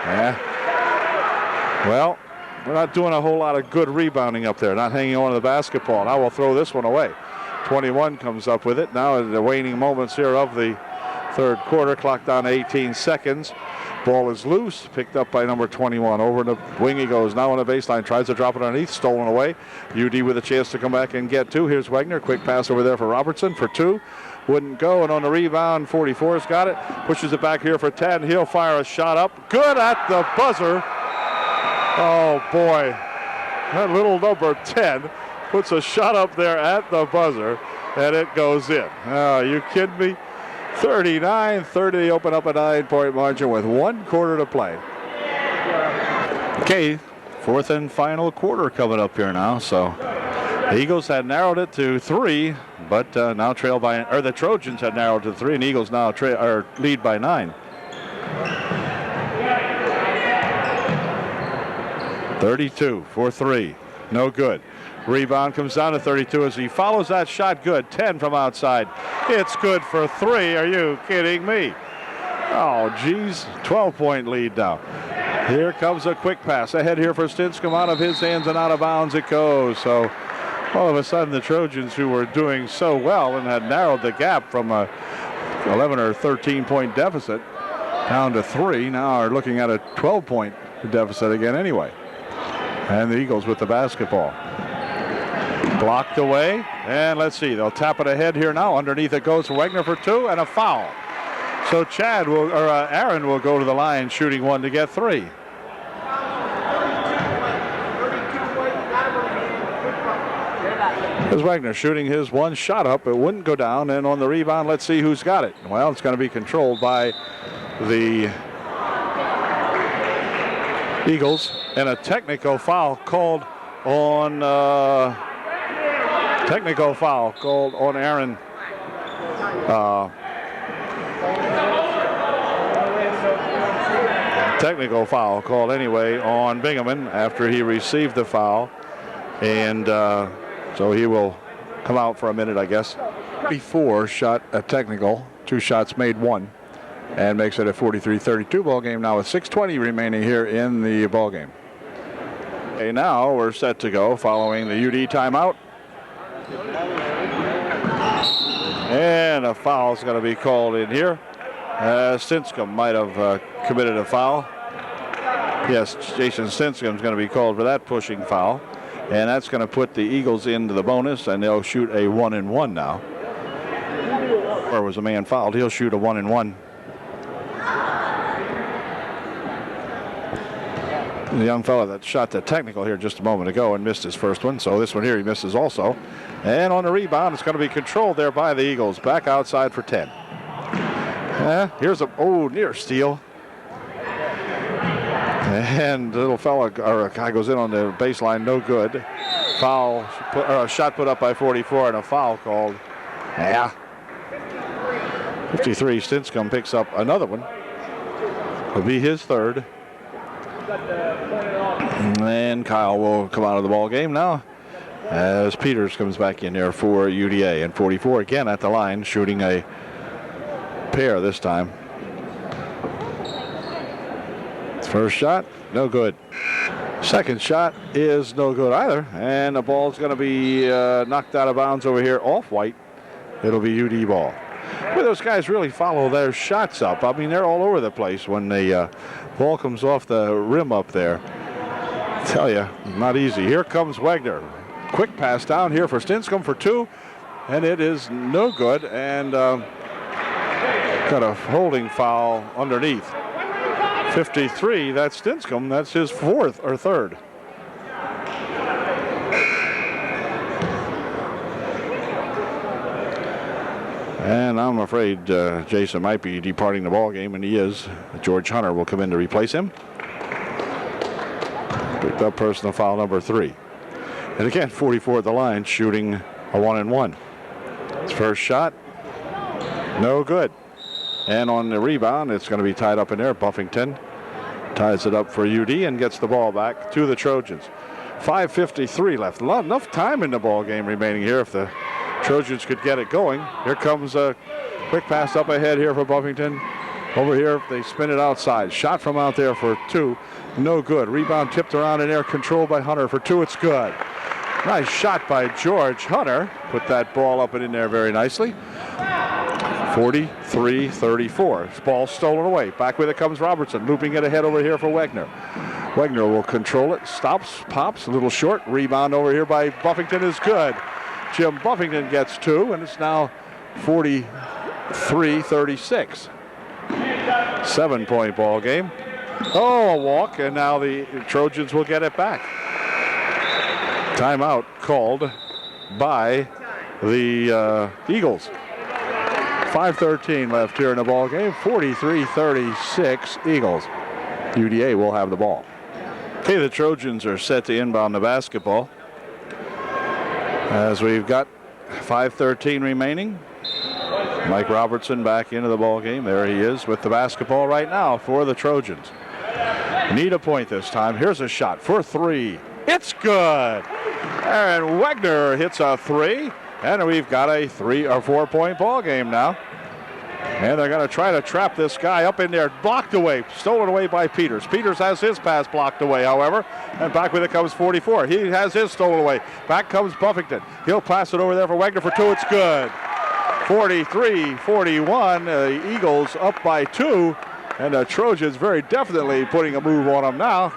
Yeah. Well, we're not doing a whole lot of good rebounding up there. Not hanging on to the basketball. Now we'll throw this one away. 21 comes up with it. Now in the waning moments here of the third quarter. Clock down 18 seconds. Ball is loose, picked up by number 21. Over in the wing he goes. Now on the baseline, tries to drop it underneath, stolen away. UD with a chance to come back and get 2. Here's Wagner, quick pass over there for Robertson for 2. Wouldn't go, and on the rebound, 44's got it. Pushes it back here for 10. He'll fire a shot up. Good at the buzzer. Oh boy, that little number 10 puts a shot up there at the buzzer, and it goes in. Oh, you kidding me? 39-30, they open up a 9-point margin with 1 quarter to play. Okay, 4th and final quarter coming up here now. So the Eagles had narrowed it to 3, but now trail by, or the Trojans had narrowed to 3, and Eagles now lead by 9. 32 for 3, no good. Rebound comes down to 32 as he follows that shot. Good. 10 from outside. It's good for 3. Are you kidding me? Oh, geez. 12-point lead now. Here comes a quick pass ahead here for Stinscomb. Out of his hands and out of bounds it goes. So all of a sudden the Trojans, who were doing so well and had narrowed the gap from a 11 or 13-point deficit down to 3, now are looking at a 12-point deficit again anyway. And the Eagles with the basketball. Blocked away, and let's see, they'll tap it ahead here now. Underneath it goes for Wagner for 2 and a foul. So Aaron will go to the line shooting 1 to get 3. Here's Wagner shooting his 1 shot up. It wouldn't go down, and on the rebound, let's see who's got it. Well, it's going to be controlled by the Eagles, and a technical foul called on Aaron. Technical foul called anyway on Bingaman after he received the foul, and so he will come out for a minute, I guess. Before shot a technical, 2 shots made 1, and makes it a 43-32 ball game now with 6:20 remaining here in the ball game. Okay, now we're set to go following the UD timeout. And a foul is going to be called in here. Stinscomb might have committed a foul. Yes, Jason Stinscomb is going to be called for that pushing foul. And that's going to put the Eagles into the bonus, and they'll shoot a 1-1 now. Or was a man fouled? He'll shoot a 1-1. The young fella that shot the technical here just a moment ago and missed his first one. So this one here he misses also. And on the rebound, it's going to be controlled there by the Eagles. Back outside for 10. Here's a near steal. And the little fella, or a guy, goes in on the baseline, no good. Foul, shot put up by 44 and a foul called. 53, Stinson picks up another one. It'll be his third. And Kyle will come out of the ball game now as Peters comes back in there for UDA. And 44 again at the line, shooting a pair this time. First shot, no good. Second shot is no good either. And the ball's going to be knocked out of bounds over here off White. It'll be UD ball. Well, those guys really follow their shots up. I mean, they're all over the place when the ball comes off the rim up there. I tell you, not easy. Here comes Wagner. Quick pass down here for Stinson for two. And it is no good. And got a holding foul underneath. 53, that's Stinson. That's his fourth or third. And I'm afraid Jason might be departing the ball game, and he is. George Hunter will come in to replace him. Picked up personal foul number 3. And again, 44 at the line, shooting a 1-1. His first shot, no good. And on the rebound, it's going to be tied up in there. Buffington ties it up for UD and gets the ball back to the Trojans. 5:53 left. Not enough time in the ball game remaining here if the Trojans could get it going. Here comes a quick pass up ahead here for Buffington. Over here, they spin it outside. Shot from out there for 2. No good. Rebound tipped around in there, controlled by Hunter for 2. It's good. Nice shot by George Hunter. Put that ball up and in there very nicely. 43-34. Ball stolen away. Back with it comes Robertson. Looping it ahead over here for Wagner. Wagner will control it. Stops, pops, a little short. Rebound over here by Buffington is good. Jim Buffington gets 2, and it's now 43-36. 7-point ball game. Oh, a walk, and now the Trojans will get it back. Timeout called by the Eagles. 5:13 left here in the ball game. 43-36 Eagles. UDA will have the ball. Okay, the Trojans are set to inbound the basketball. As we've got 5:13 remaining. Mike Robertson back into the ball game. There he is with the basketball right now for the Trojans. Need a point this time. Here's a shot for 3. It's good. Aaron Wagner hits a 3. And we've got a 3 or 4 point ball game now. And they're going to try to trap this guy up in there. Blocked away. Stolen away by Peters. Peters has his pass blocked away, however. And back with it comes 44. He has his stolen away. Back comes Buffington. He'll pass it over there for Wagner for 2. It's good. 43-41. The Eagles up by 2. And the Trojans very definitely putting a move on them now.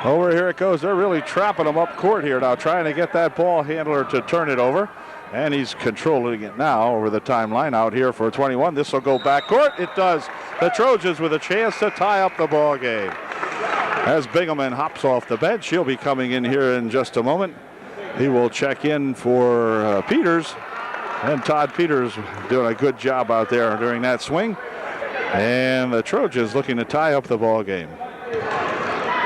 Over here it goes. They're really trapping them up court here now, trying to get that ball handler to turn it over. And he's controlling it now over the timeline out here for 21. This will go back court. It does. The Trojans with a chance to tie up the ball game. As Bingaman hops off the bench, he'll be coming in here in just a moment. He will check in for Peters. And Todd Peters doing a good job out there during that swing. And the Trojans looking to tie up the ball game.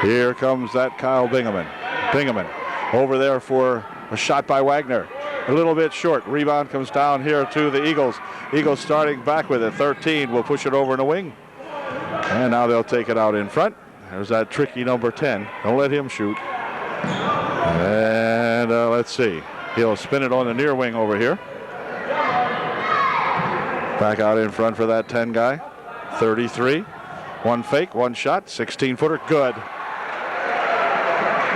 Here comes that Kyle Bingaman. Bingaman over there for a shot by Wagner. A little bit short. Rebound comes down here to the Eagles. Eagles starting back with it. 13 will push it over in the wing. And now they'll take it out in front. There's that tricky number 10. Don't let him shoot. And let's see. He'll spin it on the near wing over here. Back out in front for that 10 guy. 33. One fake, one shot. 16-footer. Good.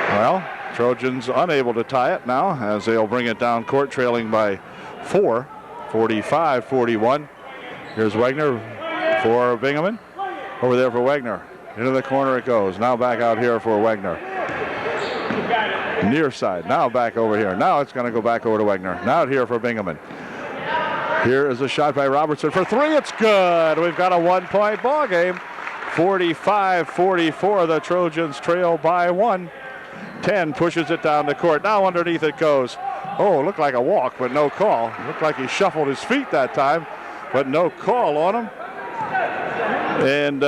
Well, Trojans unable to tie it now as they'll bring it down court, trailing by 4, 45-41. Here's Wagner for Bingaman. Over there for Wagner. Into the corner it goes. Now back out here for Wagner. Near side. Now back over here. Now it's going to go back over to Wegner. Now here for Bingaman. Here is a shot by Robertson for three. It's good. We've got a 1-point ball game. 45-44. The Trojans trail by 1. 10 pushes it down the court. Now underneath it goes. Oh, looked like a walk, but no call. Looked like he shuffled his feet that time, but no call on him. And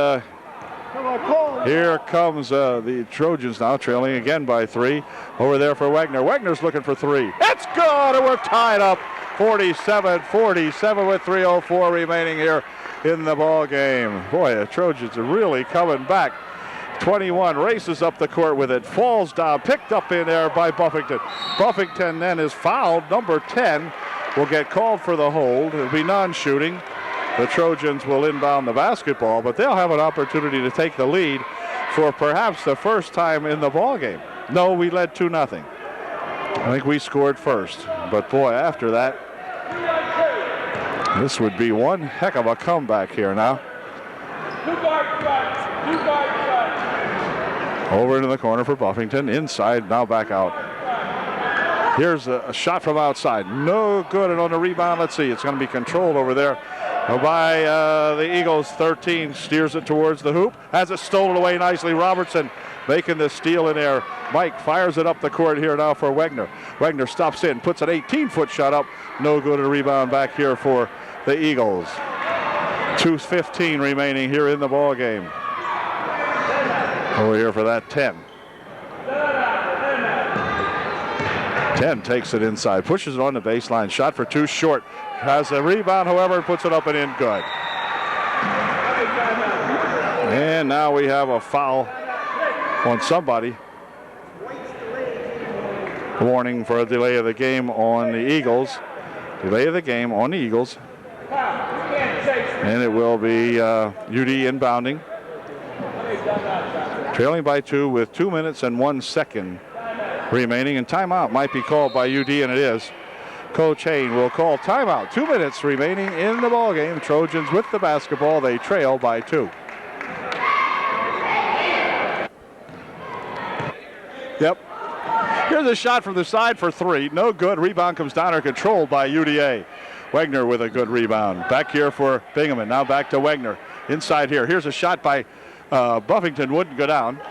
here comes the Trojans now trailing again by 3. Over there for Wegner. Wegner's looking for 3. It's good, and we're tied up 47-47 with 3:04 remaining here in the ball game. Boy, the Trojans are really coming back. 21 races up the court with it, falls down, picked up in there by Buffington. Buffington then is fouled. Number 10 will get called for the hold. It'll be non-shooting. The Trojans will inbound the basketball, but they'll have an opportunity to take the lead for perhaps the first time in the ball game. No, we led 2-0. I think we scored first, but boy, after that, this would be one heck of a comeback here now. Over into the corner for Buffington. Inside, now back out. Here's a shot from outside. No good, and on the rebound, let's see. It's going to be controlled over there by the Eagles. 13 steers it towards the hoop. Has it stolen away nicely. Robertson making the steal in there. Mike fires it up the court here now for Wegner. Wegner stops in, puts an 18-foot shot up. No good, and a rebound back here for the Eagles. 2:15 remaining here in the ball game. Over here for that 10. 10 takes it inside, pushes it on the baseline. Shot for 2 short. Has a rebound, however, and puts it up and in good. And now we have a foul on somebody. Warning for a delay of the game on the Eagles. Delay of the game on the Eagles. And it will be UD inbounding. Trailing by 2 with 2 minutes and 1 second remaining, and timeout might be called by UD, and it is. Coach Hain will call timeout. 2 minutes remaining in the ball game. Trojans with the basketball. They trail by 2. Yep. Here's a shot from the side for 3. No good. Rebound comes down or controlled by UDA. Wegner with a good rebound. Back here for Bingaman. Now back to Wegner. Inside here. Here's a shot by Buffington. Wouldn't go down.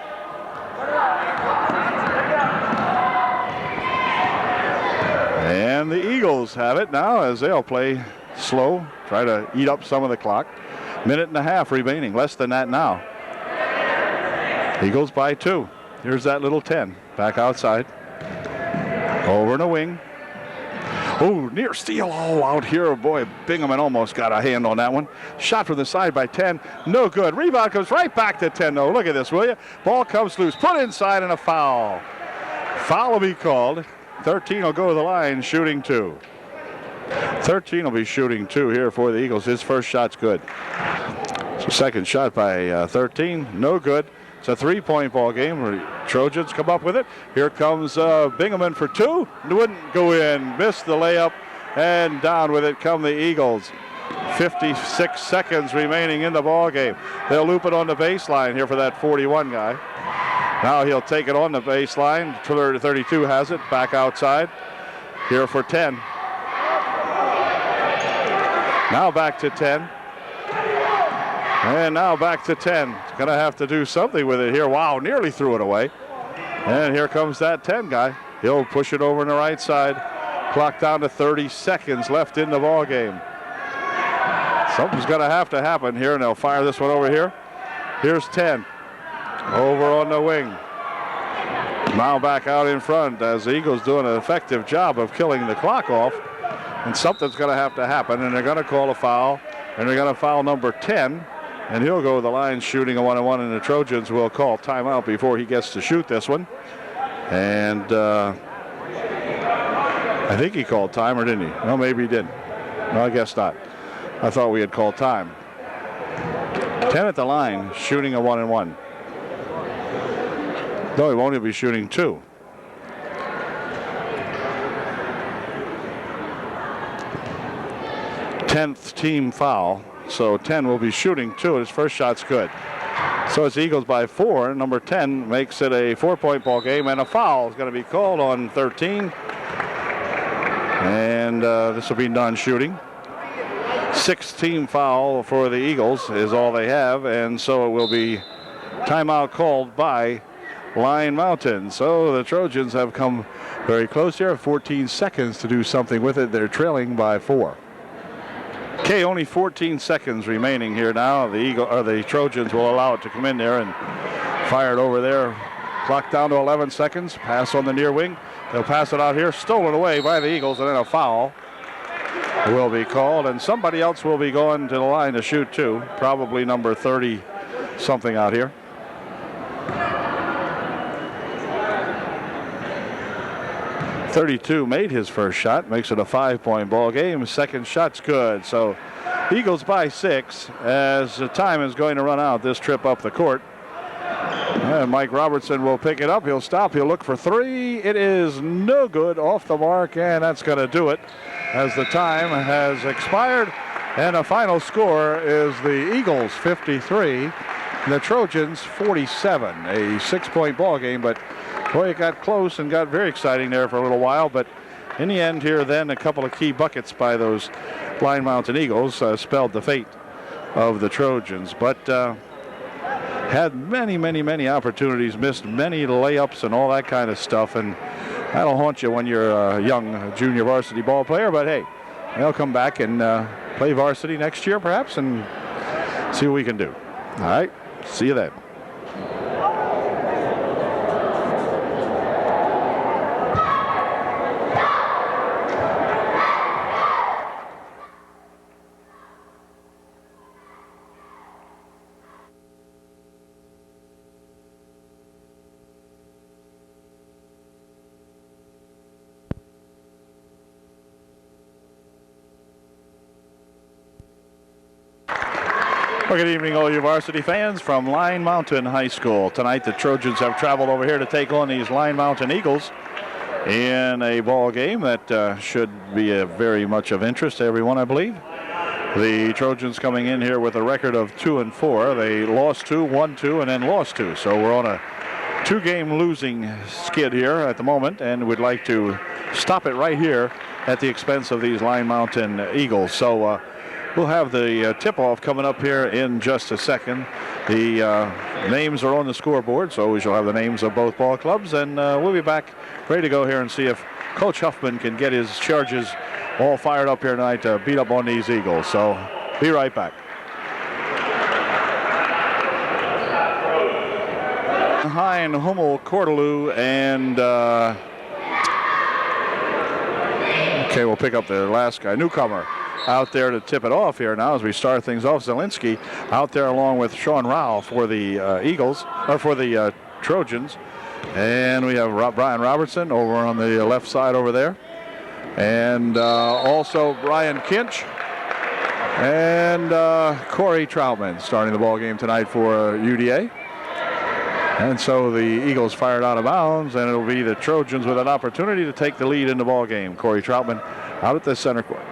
And the Eagles have it now as they'll play slow. Try to eat up some of the clock. 1.5 minutes remaining. Less than that now. Eagles by 2. Here's that little 10. Back outside. Over in a wing. Oh, near steal. Oh, out here. Boy, Bingaman almost got a hand on that one. Shot from the side by 10. No good. Rebound comes right back to 10. No, look at this, will you? Ball comes loose. Put inside and a foul. Foul will be called. 13 will go to the line, shooting 2. 13 will be shooting 2 here for the Eagles. His first shot's good. So second shot by 13. No good. It's a 3-point ball game. Trojans come up with it. Here comes Bingaman for 2. Wouldn't go in. Missed the layup. And down with it come the Eagles. 56 seconds remaining in the ball game. They'll loop it on the baseline here for that 41 guy. Now he'll take it on the baseline. 32 has it. Back outside. Here for 10. Now back to 10. And now back to 10. Going to have to do something with it here. Wow, nearly threw it away. And here comes that 10 guy. He'll push it over on the right side. Clock down to 30 seconds left in the ball game. Something's going to happen here, and they'll fire this one over here. Here's 10. Over on the wing. Now back out in front as the Eagles doing an effective job of killing the clock off. And something's going to happen, and they're going to call a foul. And they're going to foul number 10. And he'll go to the line shooting a 1-on-1, and the Trojans will call timeout before he gets to shoot this one. And I think he called time, or didn't he? No, maybe he didn't. No, I guess not. I thought we had called time. 10 at the line, shooting a 1-on-1. No, he won't. He'll be shooting 2. Tenth team foul. So 10 will be shooting 2. His first shot's good. So it's Eagles by 4. Number 10 makes it a 4-point ball game, and a foul is going to be called on 13. And this will be non-shooting. 6th-team foul for the Eagles is all they have, and so it will be timeout called by Lyon Mountain. So the Trojans have come very close here. 14 seconds to do something with it. They're trailing by 4. Okay, only 14 seconds remaining here now. The Trojans will allow it to come in there and fire it over there. Clock down to 11 seconds. Pass on the near wing. They'll pass it out here. Stolen away by the Eagles, and then a foul will be called, and somebody else will be going to the line to shoot too. Probably number 30 something out here. .32 made his first shot, makes it a 5-point ball game. Second shot's good. So Eagles by 6 as the time is going to run out this trip up the court. And Mike Robertson will pick it up. He'll stop. He'll look for 3. It is no good, off the mark, and that's going to do it as the time has expired. And the final score is the Eagles 53, the Trojans 47. A 6-point ball game, but boy, it got close and got very exciting there for a little while. But in the end here, then a couple of key buckets by those Lyon Mountain Eagles spelled the fate of the Trojans. But had many opportunities, missed many layups and all that kind of stuff, and that'll haunt you when you're a young junior varsity ball player. But hey, they'll come back and play varsity next year perhaps and see what we can do. All right, see you then. Well, good evening, all you varsity fans from Lyon Mountain High School. Tonight, the Trojans have traveled over here to take on these Lyon Mountain Eagles in a ball game that should be very much of interest to everyone, I believe. The Trojans coming in here with a record of 2-4. They lost 2, won 2, and then lost 2. So we're on a 2-game losing skid here at the moment, and we'd like to stop it right here at the expense of these Lyon Mountain Eagles. So we'll have the tip-off coming up here in just a second. The names are on the scoreboard, so we shall have the names of both ball clubs, and we'll be back ready to go here and see if Coach Huffman can get his charges all fired up here tonight to beat up on these Eagles. So be right back. Hein, Hummel, Cordelou, and okay, we'll pick up the last guy, newcomer, out there to tip it off here now as we start things off. Zielinski out there along with Sean Rowell for the Eagles, or for the Trojans. And we have Brian Robertson over on the left side over there. And also Brian Kinch and Corey Troutman starting the ball game tonight for UDA. And so the Eagles fired out of bounds, and it'll be the Trojans with an opportunity to take the lead in the ball game. Corey Troutman out at the center court.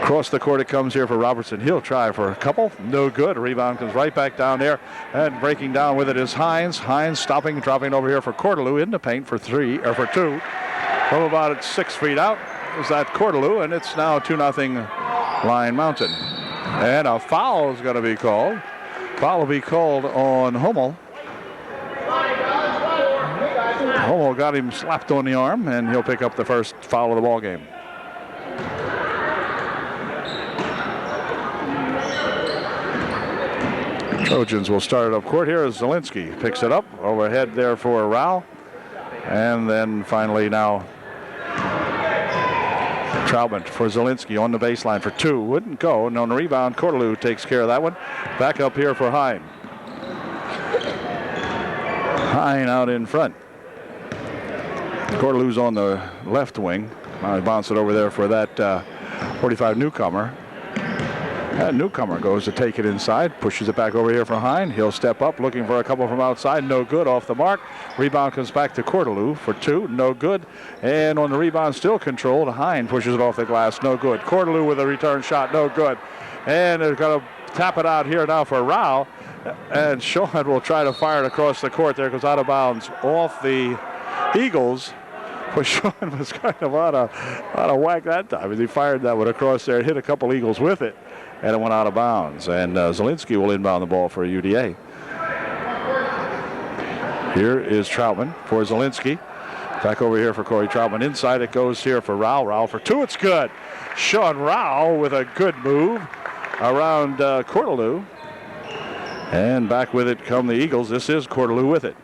Across the court it comes here for Robertson. He'll try for a couple. No good. Rebound comes right back down there. And breaking down with it is Hines. Hines stopping, dropping over here for Cordelou in the paint for 2. From about 6 feet out is that Cordelou, and it's now 2-0 Lyon Mountain. And a foul is going to be called. Foul will be called on Hummel. Hummel got him slapped on the arm, and he'll pick up the first foul of the ball game. Trojans will start it up court here as Zielinski picks it up overhead there for Rowell. And then finally now Troutman for Zielinski on the baseline for 2. Wouldn't go. And on the rebound, Cordelou takes care of that one. Back up here for Hein. Hein out in front. Cordelou's on the left wing. Now he bounces it over there for that 45 newcomer. That newcomer goes to take it inside, pushes it back over here for Hein. He'll step up, looking for a couple from outside. No good, off the mark. Rebound comes back to Cordelou for 2. No good. And on the rebound, still controlled. Hein pushes it off the glass. No good. Cordelou with a return shot. No good. And they're going to tap it out here now for Rowell. And Sean will try to fire it across the court. There goes out of bounds off the Eagles. But Sean was kind of out of whack that time as he fired that one across there. Hit a couple Eagles with it, and it went out of bounds. And Zielinski will inbound the ball for UDA. Here is Troutman for Zielinski. Back over here for Corey Troutman. Inside it goes here for Rao. Rao for two. It's good. Sean Rao with a good move around Cordelou. And back with it come the Eagles. This is Cordelou with it.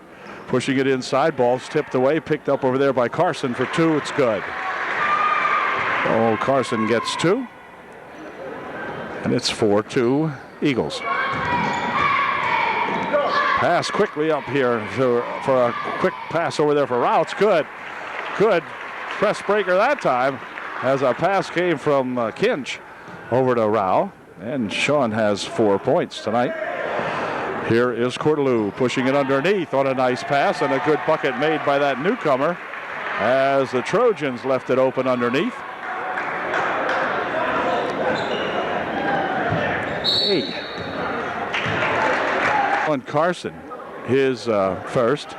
Pushing it inside. Ball's tipped away. Picked up over there by Carson for two. It's good. Oh, Carson gets two. And it's 4-2 Eagles. Pass quickly up here for a quick pass over there for Rao. It's good. Good press breaker that time as a pass came from Kinch over to Rao. And Sean has 4 points tonight. Here is Cordelou pushing it underneath on a nice pass, and a good bucket made by that newcomer as the Trojans left it open underneath. Hey. On Carson, his first.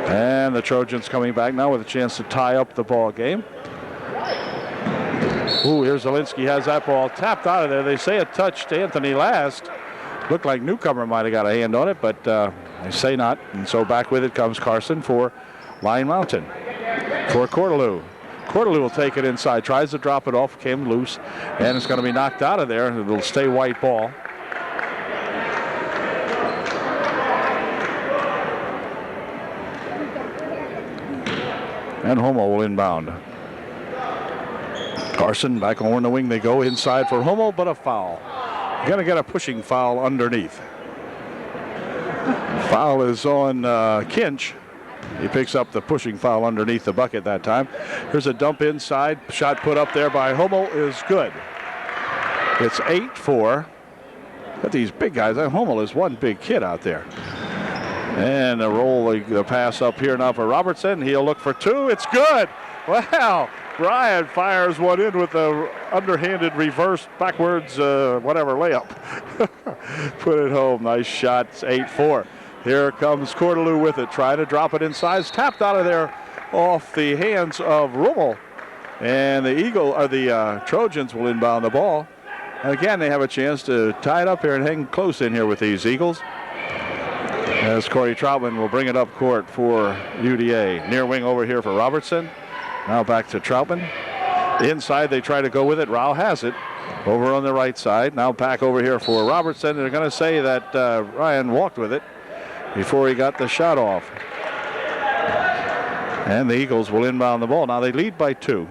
And the Trojans coming back now with a chance to tie up the ball game. Ooh, here's Zielinski, has that ball tapped out of there. They say it touched Anthony last. Looked like newcomer might have got a hand on it, but they say not. And so back with it comes Carson for Lion Mountain. For Cordelou. Cordelou will take it inside, tries to drop it off, came loose, and it's going to be knocked out of there. It'll stay white ball. And Homo will inbound. Carson back over in the wing they go. Inside for Homo, but a foul. Going to get a pushing foul underneath. Foul is on Kinch. He picks up the pushing foul underneath the bucket that time. Here's a dump inside. Shot put up there by Homo is good. It's 8-4. Got these big guys. Homo is one big kid out there. And the roll, the pass up here now for Robertson. He'll look for two. It's good. Wow. Ryan fires one in with the underhanded reverse backwards, whatever, layup. Put it home. Nice shot. It's 8-4. Here comes Cordelou with it. Trying to drop it inside. It's tapped out of there off the hands of Rummel. And the Trojans will inbound the ball. And again, they have a chance to tie it up here and hang close in here with these Eagles. As Corey Troutman will bring it up court for UDA. Near wing over here for Robertson. Now back to Troutman. Inside, they try to go with it. Rao has it over on the right side. Now back over here for Robertson. They're going to say that Ryan walked with it before he got the shot off. And the Eagles will inbound the ball. Now they lead by 2.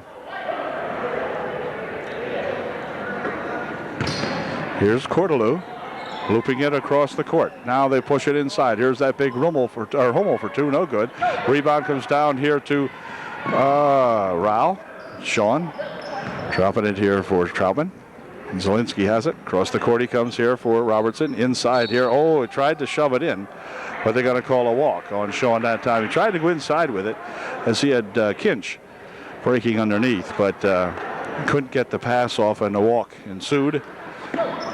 Here's Cordelou looping it across the court. Now they push it inside. Here's that big Homo for 2. No good. Rebound comes down here to Rao. Sean dropping it here for Troutman. Zielinski has it. Across the court he comes here for Robertson. Inside here. Oh, he tried to shove it in, but they're going to call a walk on Sean that time. He tried to go inside with it as he had Kinch breaking underneath, but couldn't get the pass off, and the walk ensued.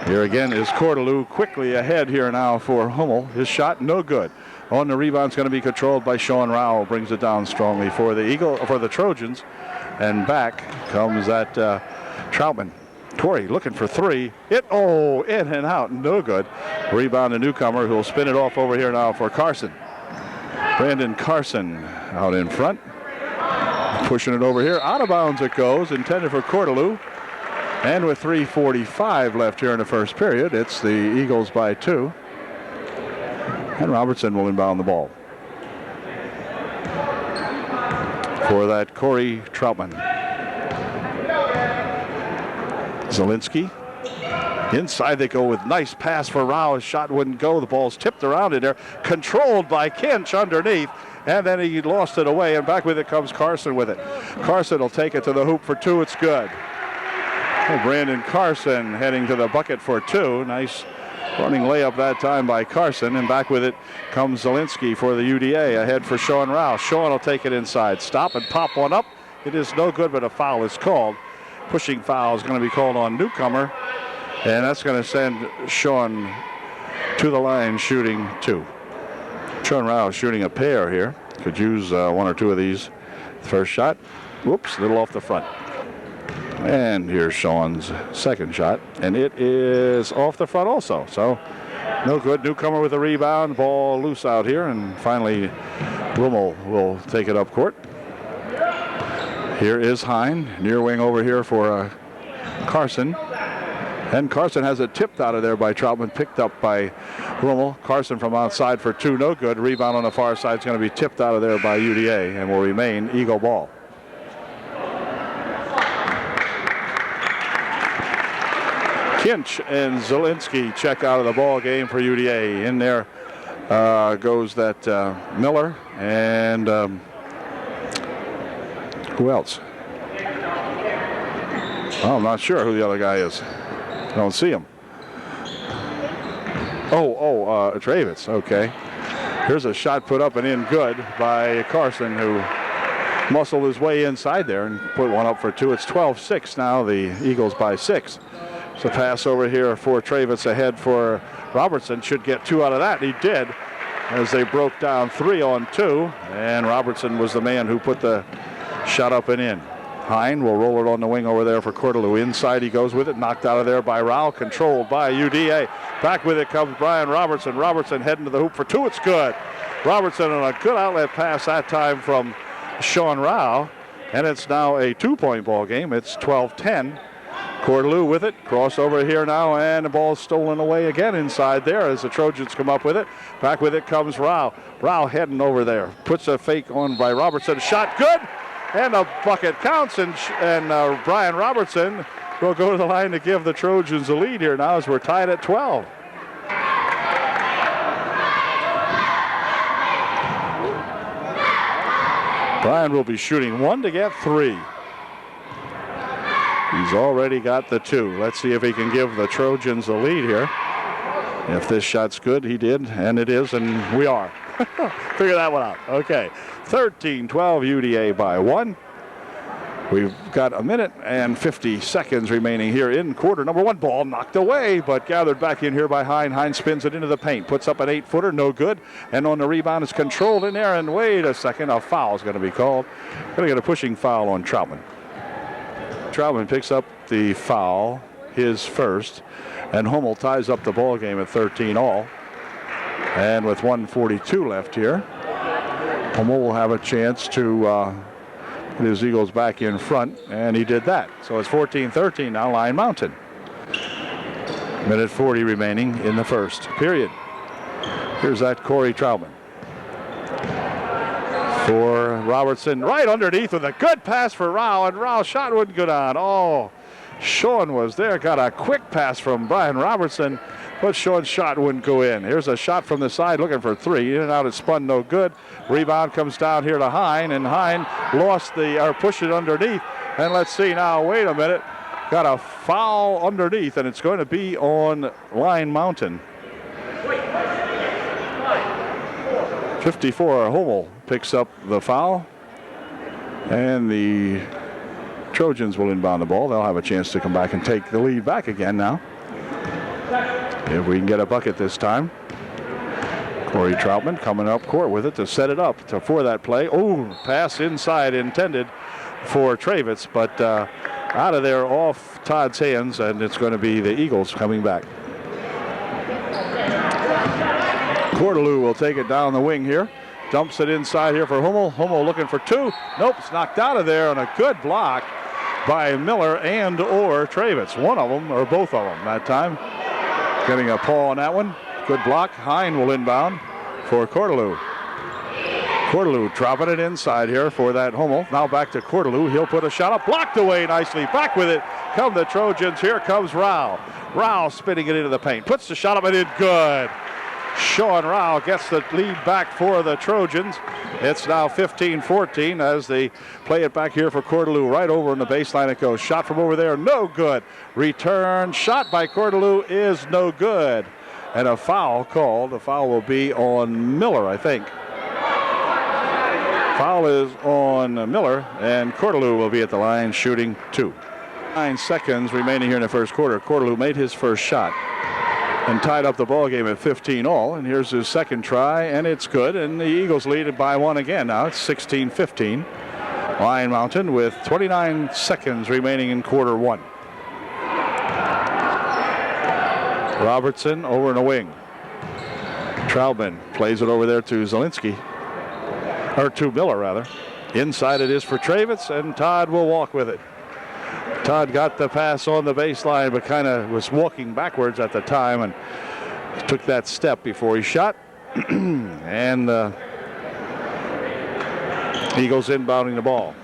Here again is Cordelou quickly ahead here now for Hummel. His shot no good. On the rebound's going to be controlled by Sean Rao. Brings it down strongly for the Trojans. And back comes that Troutman. Corey looking for 3. In and out, no good. Rebound, a newcomer who will spin it off over here now for Carson. Brandon Carson out in front. Pushing it over here. Out of bounds it goes. Intended for Cordelou. And with 3:45 left here in the first period, it's the Eagles by 2. And Robertson will inbound the ball. For that Corey Troutman. Zielinski. Inside they go with nice pass for Rao. His shot wouldn't go. The ball's tipped around in there. Controlled by Kinch underneath. And then he lost it away. And back with it comes Carson with it. Carson will take it to the hoop for 2. It's good. Brandon Carson heading to the bucket for 2. Nice running layup that time by Carson. And back with it comes Zielinski for the UDA. Ahead for Sean Rao. Sean will take it inside. Stop and pop one up. It is no good, but a foul is called. Pushing foul is going to be called on newcomer. And that's going to send Sean to the line shooting 2. Sean Rao shooting a pair here. Could use one or two of these. First shot. Whoops, a little off the front. And here's Sean's second shot. And it is off the front also. So no good. Newcomer with a rebound. Ball loose out here. And finally, Rummel will take it up court. Here is Hine. Near wing over here for Carson. And Carson has it tipped out of there by Troutman, picked up by Rummel. Carson from outside for 2, no good. Rebound on the far side is going to be tipped out of there by UDA and will remain Eagle ball. Kinch and Zielinski check out of the ball game for UDA. In there goes that Miller and who else? Oh, I'm not sure who the other guy is. I don't see him. Travis. Okay. Here's a shot put up and in good by Carson, who muscled his way inside there and put one up for 2. It's 12-6 now. The Eagles by 6. So pass over here for Travis ahead for Robertson. Should get 2 out of that. He did, as they broke down 3 on 2. And Robertson was the man who put the shot up and in. Hine will roll it on the wing over there for Cordelou. Inside he goes with it. Knocked out of there by Rao. Controlled by UDA. Back with it comes Brian Robertson. Robertson heading to the hoop for 2. It's good. Robertson on a good outlet pass that time from Sean Rao. And it's now a 2-point ball game. It's 12-10. Cordelou with it. Crossover here now. And the ball stolen away again inside there as the Trojans come up with it. Back with it comes Rao. Rao heading over there. Puts a fake on by Robertson. Shot good. And a bucket counts, and Brian Robertson will go to the line to give the Trojans a lead here now as we're tied at 12. Brian will be shooting 1 to get 3. He's already got the 2. Let's see if he can give the Trojans a lead here. If this shot's good, he did, and it is, and we are. Figure that one out. Okay. 13-12 UDA by 1. We've got a minute and 50 seconds remaining here in quarter number 1. Ball knocked away, but gathered back in here by Hine. Hine spins it into the paint. Puts up an 8-footer. No good. And on the rebound, it's controlled in there. And wait a second. A foul is going to be called. Going to get a pushing foul on Troutman. Troutman picks up the foul, his first. And Hummel ties up the ball game at 13 all. And with 1:42 left here, Hummel will have a chance to put his Eagles back in front, and he did that. So it's 14-13 now, Lion Mountain. Minute 40 remaining in the first period. Here's that Corey Troutman. For Robertson, right underneath with a good pass for Rao, and Rao's shot wouldn't go down. Oh, Sean was there, got a quick pass from Brian Robertson, but Sean's shot wouldn't go in. Here's a shot from the side looking for 3. In and out, it spun no good. Rebound comes down here to Hine, and Hine pushed it underneath. And let's see now, wait a minute. Got a foul underneath, and it's going to be on Lion Mountain. 54, Hummel picks up the foul. And the Trojans will inbound the ball. They'll have a chance to come back and take the lead back again now. If we can get a bucket this time. Corey Troutman coming up court with it to set it up for that play. Oh, pass inside intended for Travis, but out of there off Todd's hands, and it's going to be the Eagles coming back. Cordelou will take it down the wing here. Dumps it inside here for Hummel. Hummel looking for 2. Nope, it's knocked out of there on a good block by Miller and or Travis. One of them, or both of them that time. Getting a paw on that one. Good block. Hine will inbound for Cordelou. Cordelou dropping it inside here for that Hummel. Now back to Cordelou. He'll put a shot up. Blocked away nicely. Back with it come the Trojans. Here comes Rao. Rao spinning it into the paint. Puts the shot up and in. Good. Sean Rao gets the lead back for the Trojans. It's now 15-14 as they play it back here for Cordelou. Right over on the baseline it goes. Shot from over there, no good. Return shot by Cordelou is no good. And a foul called. The foul will be on Miller, I think. Foul is on Miller, and Cordelou will be at the line shooting 2. 9 seconds remaining here in the first quarter. Cordelou made his first shot. and tied up the ball game at 15 all. And here's his second try, and it's good. And the Eagles lead it by one again. Now it's 16-15. Lion Mountain with 29 seconds remaining in quarter one. Robertson over in the wing. Troutman plays it over there to Zielinski, or to Miller rather. Inside it is for Travitz, and Todd will walk with it. Todd got the pass on the baseline, but kind of was walking backwards at the time and took that step before he shot. And Eagles inbounding the ball.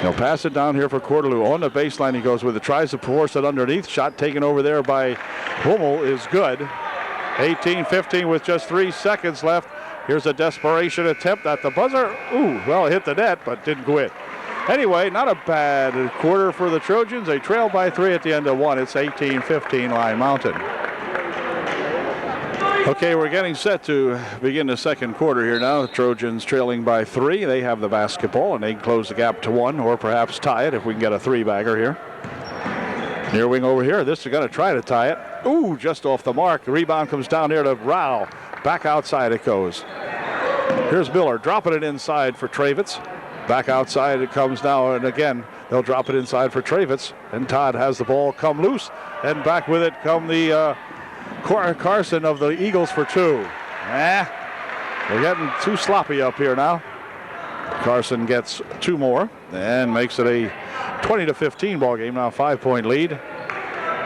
He'll pass it down here for Cordelou. On the baseline he goes with it. Tries to force it underneath. Shot taken over there by Hummel is good. 18-15 with just 3 seconds left. Here's a desperation attempt at the buzzer. Ooh, well, it hit the net, but didn't go in. Anyway, not a bad quarter for the Trojans. They trail by 3 at the end of 1. It's 18-15 Lion Mountain. Okay, we're getting set to begin the second quarter here now. The Trojans trailing by 3. They have the basketball, and they can close the gap to 1 or perhaps tie it if we can get a 3-bagger here. Near wing over here. This is going to try to tie it. Ooh, just off the mark. The rebound comes down here to Rao. Back outside it goes. Here's Miller dropping it inside for Travitz. Back outside it comes now, and again, they'll drop it inside for Travitz. And Todd has the ball come loose, and back with it come the Carson of the Eagles for 2. They're getting too sloppy up here now. Carson gets 2 more and makes it a 20-15 ball game. Now 5-point lead.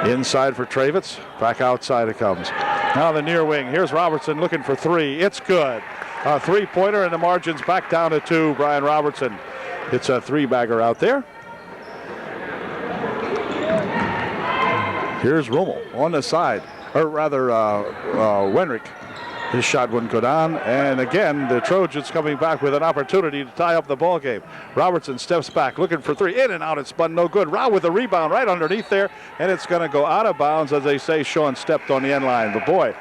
Inside for Travitz. Back outside it comes. Now the near wing. Here's Robertson looking for 3. It's good. A 3-pointer, and the margins back down to 2. Brian Robertson. It's a 3-bagger out there. Here's Rummel on the side. Or rather, Wenrick. His shot wouldn't go down. And again, the Trojans coming back with an opportunity to tie up the ball game. Robertson steps back, looking for 3. In and out, it's spun no good. Rao with the rebound right underneath there. And it's going to go out of bounds. As they say, Sean stepped on the end line. But boy,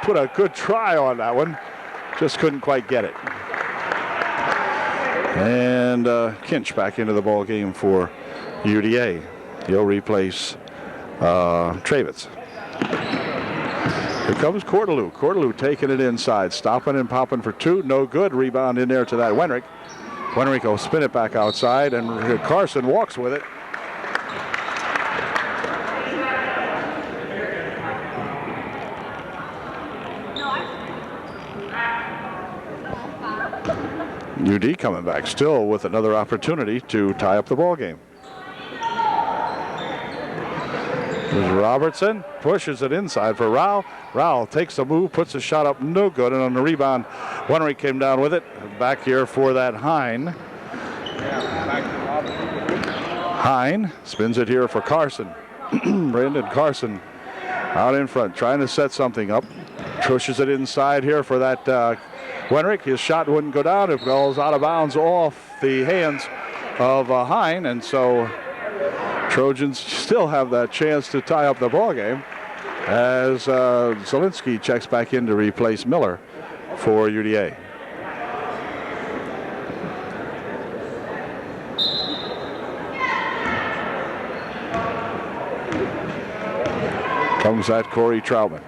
put a good try on that one. Just couldn't quite get it. And Kinch back into the ball game for UDA. He'll replace Travitz. Here comes Cordelou. Cordelou taking it inside, stopping and popping for 2. No good. Rebound in there to that Wenrick. Wenrick will spin it back outside, and Carson walks with it. UD coming back still with another opportunity to tie up the ball game. There's Robertson, pushes it inside for Rao. Rao takes a move, puts a shot up, no good. And on the rebound, Wenrick came down with it. Back here for that Hine. Hine spins it here for Carson. Brandon Carson out in front, trying to set something up. Pushes it inside here for that Wenrick. His shot wouldn't go down. It goes out of bounds off the hands of Hine. And so Trojans still have that chance to tie up the ball game as Zielinski checks back in to replace Miller for UDA. Comes that Corey Troutman.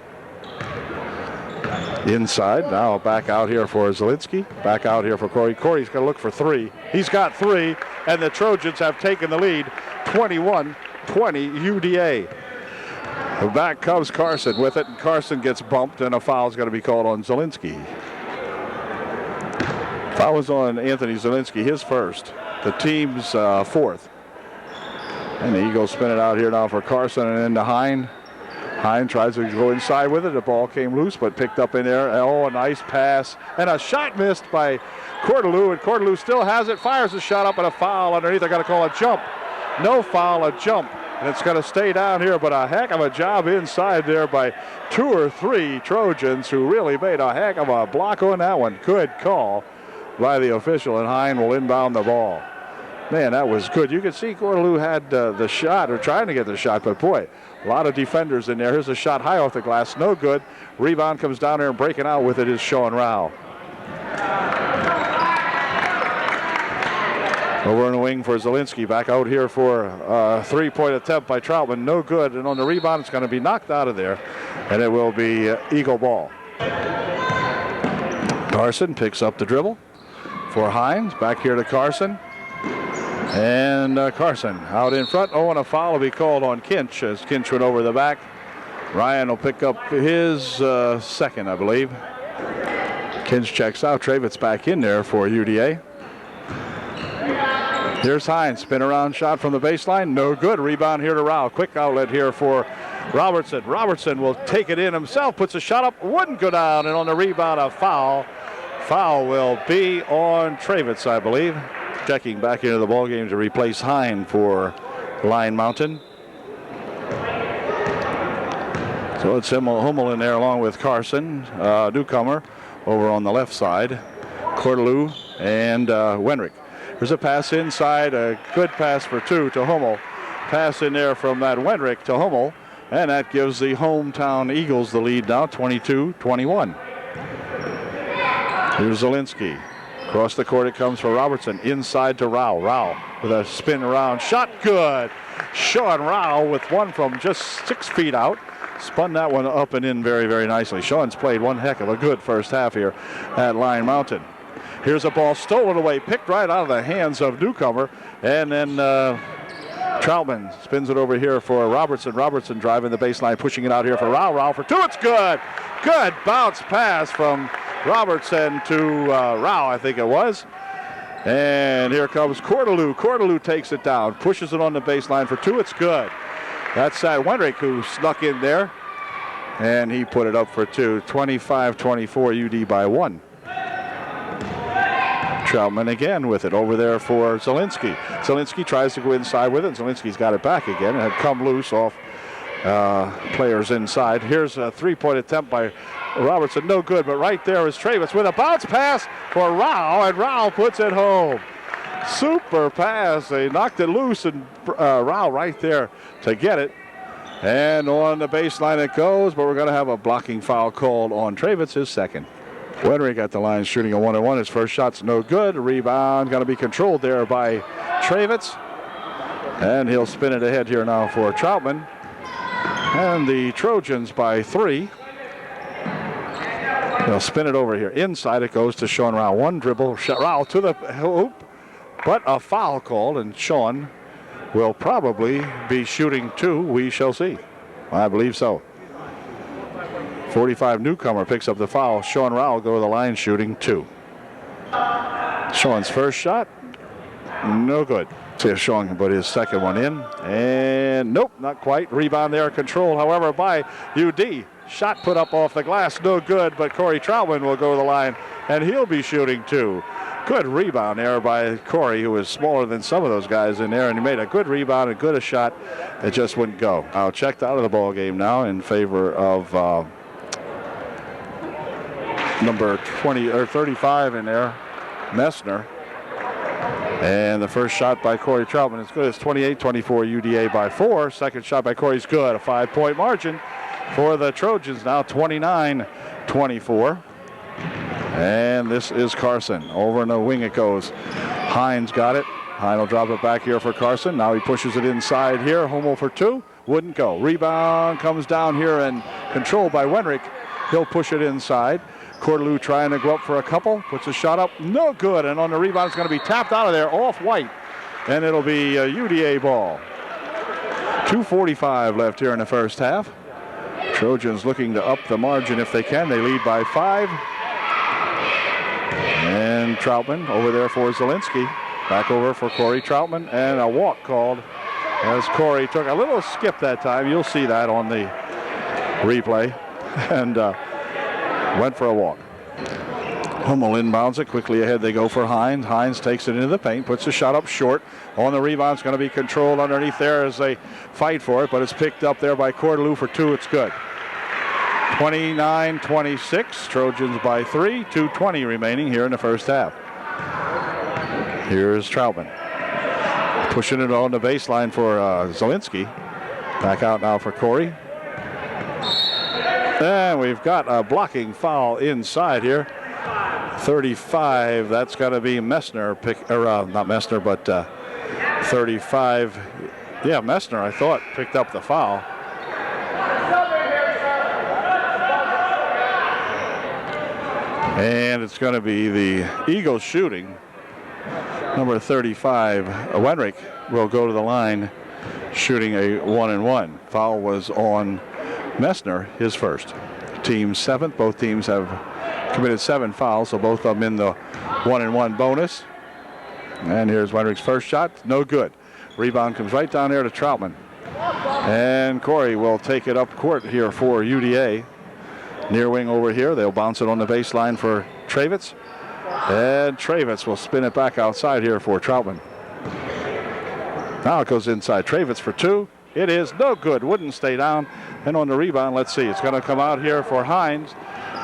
Inside, now back out here for Zielinski. Back out here for Corey. Corey's going to look for 3. He's got 3, and the Trojans have taken the lead, 21-20 UDA. Back comes Carson with it, and Carson gets bumped, and a foul's going to be called on Zielinski. Foul was on Anthony Zielinski, his first. The team's 4th. And the Eagles spin it out here now for Carson and into Hine. Hine tries to go inside with it. The ball came loose, but picked up in there. Oh, a nice pass. And a shot missed by Cordelou. And Cordelou still has it. Fires a shot up, and a foul underneath. They're going to call a jump. No foul, a jump. And it's going to stay down here, but a heck of a job inside there by 2 or 3 Trojans who really made a heck of a block on that one. Good call by the official, and Hine will inbound the ball. Man, that was good. You could see Cordelou had the shot, or trying to get the shot, but boy, a lot of defenders in there. Here's a shot high off the glass, no good. Rebound comes down there, and breaking out with it is Sean Rao. Over and wing for Zielinski. Back out here for a three-point attempt by Troutman. No good. And on the rebound, it's going to be knocked out of there. And it will be Eagle ball. Carson picks up the dribble for Hines. Back here to Carson. And Carson out in front. Oh, and a foul will be called on Kinch as Kinch went over the back. Ryan will pick up his second, I believe. Kinch checks out. Travitz back in there for UDA. Here's Hines. Spin around shot from the baseline. No good. Rebound here to Rao. Quick outlet here for Robertson. Robertson will take it in himself. Puts a shot up. Wouldn't go down. And on the rebound, a foul. Foul will be on Travitz, I believe. Checking back into the ballgame to replace Hine for Line Mountain. So it's Hummel in there along with Carson, newcomer, over on the left side. Cordelou and Wenrick. There's a pass inside, a good pass for two to Hummel. Pass in there from that Wenrick to Hummel, and that gives the hometown Eagles the lead now, 22-21. Here's Zielinski. Across the court it comes for Robertson. Inside to Rao. Rao with a spin around. Shot good. Sean Rao with one from just 6 feet out. Spun that one up and in very, very nicely. Sean's played one heck of a good first half here at Line Mountain. Here's a ball stolen away, picked right out of the hands of newcomer. And then Troutman spins it over here for Robertson. Robertson driving the baseline, pushing it out here for Rao. Rao for two. It's good. Good bounce pass from Robertson to Rao, I think it was. And here comes Cordelou. Cordelou takes it down, pushes it on the baseline for two. It's good. That's Wenrick who snuck in there, and he put it up for two. 25-24 UD by one. Troutman again with it over there for Zielinski. Zielinski tries to go inside with it, and Zielinski's got it back again. It had come loose off players inside. Here's a three-point attempt by Robertson. No good, but right there is Travitz with a bounce pass for Rao, and Rao puts it home. Super pass. They knocked it loose, and Rao right there to get it. And on the baseline it goes, but we're going to have a blocking foul called on Travitz, his second. Wenrick at the line shooting a 1-on-1. His first shot's no good. Rebound going to be controlled there by Travitz. And he'll spin it ahead here now for Troutman. And the Trojans by 3. They'll spin it over here. Inside it goes to Sean Rao. One dribble. Rao to the hoop. But a foul called, and Sean will probably be shooting two. We shall see. I believe so. 45 newcomer picks up the foul. Sean Rao will go to the line shooting two. Sean's first shot, no good. See if Sean can put his second one in. And nope, not quite. Rebound there controlled, however, by UD. Shot put up off the glass, no good, but Corey Troutman will go to the line, and he'll be shooting two. Good rebound there by Corey, who was smaller than some of those guys in there, and he made a good rebound and good a shot. It just wouldn't go. Now checked out of the ball game now in favor of number 20 or 35 in there, Messner. And the first shot by Corey Troutman is good. It's 28-24 UDA by 4. Second shot by Corey's good. A 5-point margin for the Trojans now, 29-24. And this is Carson. Over in the wing it goes. Hines got it. Hines will drop it back here for Carson. Now he pushes it inside here. Hummel for two. Wouldn't go. Rebound comes down here and controlled by Wenrick. He'll push it inside. Cordelou trying to go up for a couple. Puts a shot up. No good. And on the rebound, it's going to be tapped out of there off White. And it'll be a UDA ball. 2:45 left here in the first half. Trojans looking to up the margin if they can. They lead by 5. And Troutman over there for Zielinski. Back over for Corey Troutman. And a walk called as Corey took a little skip that time. You'll see that on the replay. And went for a walk. Hummel inbounds it. Quickly ahead they go for Hines. Hines takes it into the paint. Puts the shot up short. On the rebound, it's going to be controlled underneath there as they fight for it. But it's picked up there by Cordelou for two. It's good. 29-26. Trojans by 3. 2:20 remaining here in the first half. Here's Troutman. Pushing it on the baseline for Zielinski. Back out now for Corey. And we've got a blocking foul inside here. 35. That's got to be Messner. Not Messner, but 35. Yeah, Messner, I thought, picked up the foul. And it's going to be the Eagles shooting. Number 35, Wenrick, will go to the line shooting a 1-and-1. Foul was on Messner, his first. Team seventh. Both teams have committed 7 fouls, so both of them in the 1-and-1 bonus. And here's Wenrick's first shot. No good. Rebound comes right down there to Troutman. And Corey will take it up court here for UDA. Near wing over here. They'll bounce it on the baseline for Travitz. And Travitz will spin it back outside here for Troutman. Now it goes inside. Travitz for 2. It is no good. Wouldn't stay down. And on the rebound, let's see. It's going to come out here for Hines.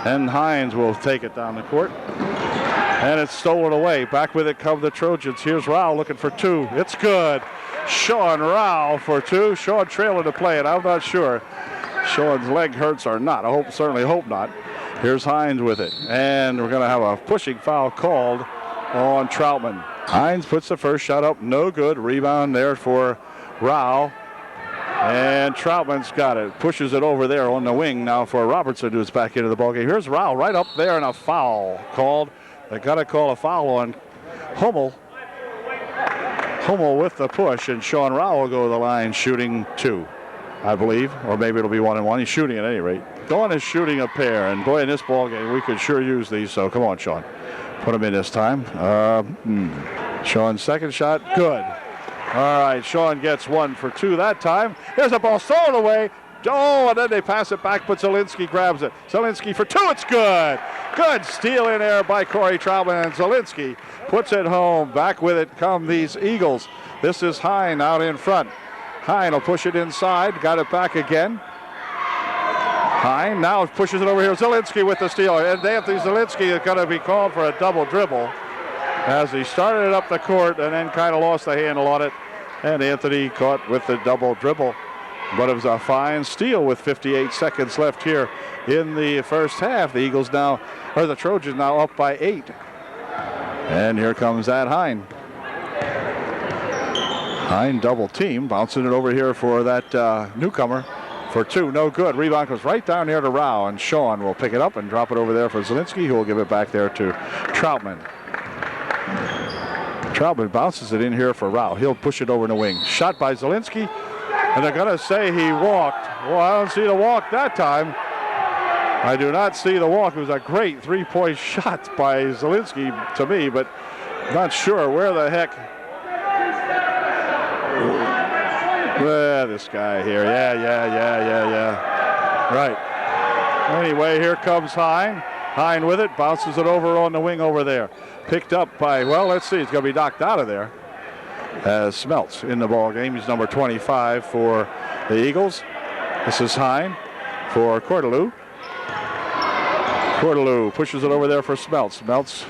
And Hines will take it down the court. And it's stolen away. Back with it come the Trojans. Here's Rao looking for 2. It's good. Sean Rao for 2. Sean trailing to play it. I'm not sure. Sean's leg hurts or not. I certainly hope not. Here's Hines with it. And we're going to have a pushing foul called on Troutman. Hines puts the first shot up. No good. Rebound there for Rao. And Troutman's got it. Pushes it over there on the wing now for Robertson, who's back into the ballgame. Here's Rao right up there, and a foul called. They got to call a foul on Hummel. Hummel with the push, and Sean Rao will go to the line shooting 2. I believe, or maybe it'll be 1-and-1. He's shooting at any rate. Dawn is shooting a pair, and boy, in this ball game, we could sure use these. So come on, Sean, put him in this time. Sean's second shot, good. All right, Sean gets 1 for 2 that time. Here's a ball stolen away. Oh, and then they pass it back, but Zielinski grabs it. Zielinski for 2, it's good. Good steal in there by Corey Troutman, and Zielinski puts it home. Back with it come these Eagles. This is Hine out in front. Hine will push it inside, got it back again. Hine now pushes it over here. Zielinski with the steal, and Anthony Zielinski is going to be called for a double dribble as he started it up the court and then kind of lost the handle on it. And Anthony caught with the double dribble. But it was a fine steal with 58 seconds left here in the first half. The Eagles now, or the Trojans now up by 8. And here comes that Hine. Hine double team, bouncing it over here for that newcomer for 2. No good. Rebound goes right down here to Rao, and Sean will pick it up and drop it over there for Zielinski, who will give it back there to Troutman. Troutman bounces it in here for Rao. He'll push it over in the wing. Shot by Zielinski, and they're going to say he walked. Well, I don't see the walk that time. I do not see the walk. It was a great 3-point shot by Zielinski to me, but not sure where the heck. This guy here. Yeah. Right. Anyway, here comes Hine. Hine with it. Bounces it over on the wing over there. Picked up by, well, let's see. He's going to be knocked out of there. As Smeltz in the ball game. He's number 25 for the Eagles. This is Hine for Cordelou. Cordelou pushes it over there for Smeltz. Smeltz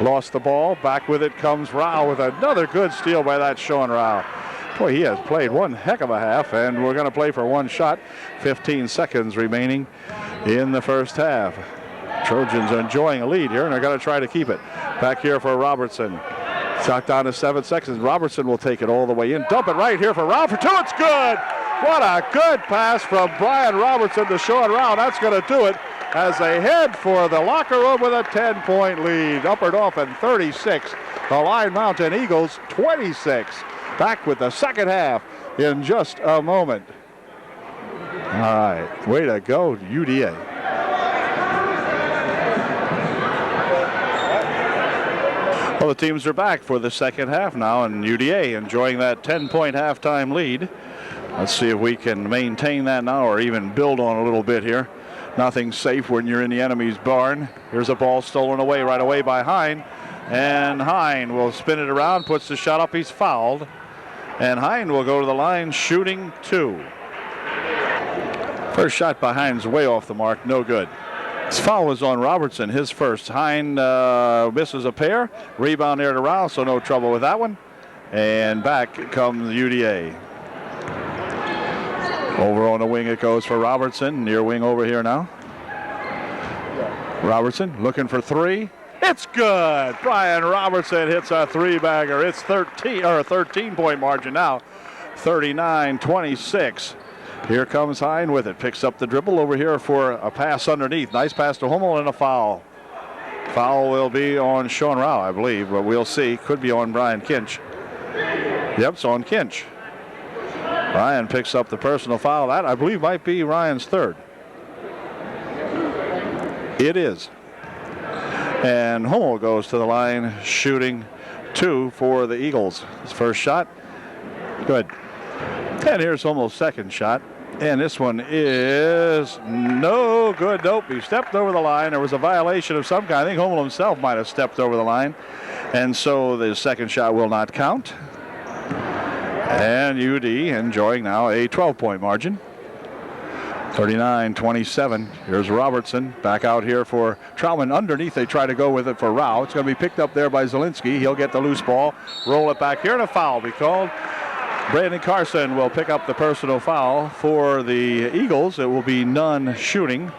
lost the ball. Back with it comes Rao with another good steal by that Sean Rao. Boy, he has played one heck of a half, and we're going to play for 1 shot. 15 seconds remaining in the first half. Trojans are enjoying a lead here, and they're going to try to keep it. Back here for Robertson. Shot down to 7 seconds. Robertson will take it all the way in. Dump it right here for Rao for 2. It's good. What a good pass from Brian Robertson to Sean Rao. That's going to do it as they head for the locker room with a 10-point lead. Upper Dauphin 36. The Line Mountain Eagles 26. Back with the second half in just a moment. All right, way to go, UDA. Well, the teams are back for the second half now, and UDA enjoying that 10-point halftime lead. Let's see if we can maintain that now or even build on a little bit here. Nothing's safe when you're in the enemy's barn. Here's a ball stolen away right away by Hine. And Hine will spin it around, puts the shot up. He's fouled. And Hine will go to the line shooting 2. First shot by Hine's way off the mark. No good. This foul was on Robertson, his first. Hine misses a pair. Rebound there to Rao, so no trouble with that one. And back comes UDA. Over on the wing it goes for Robertson. Near wing over here now. Robertson looking for 3. It's good. Brian Robertson hits a three-bagger. It's 13-point margin now, 39-26. Here comes Hine with it. Picks up the dribble over here for a pass underneath. Nice pass to Hummel and a foul. Foul will be on Sean Rao, I believe, but we'll see. Could be on Brian Kinch. Yep, it's on Kinch. Ryan picks up the personal foul. That, I believe, might be Ryan's third. It is. And Hummel goes to the line, shooting 2 for the Eagles. His first shot, good. And here's Hummel's second shot. And this one is no good. Nope, he stepped over the line. There was a violation of some kind. I think Hummel himself might have stepped over the line. And so the second shot will not count. And UD enjoying now a 12-point margin. 39-27. Here's Robertson back out here for Troutman. Underneath, they try to go with it for Rao. It's going to be picked up there by Zielinski. He'll get the loose ball, roll it back here, and a foul be called. Brandon Carson will pick up the personal foul for the Eagles. It will be none shooting.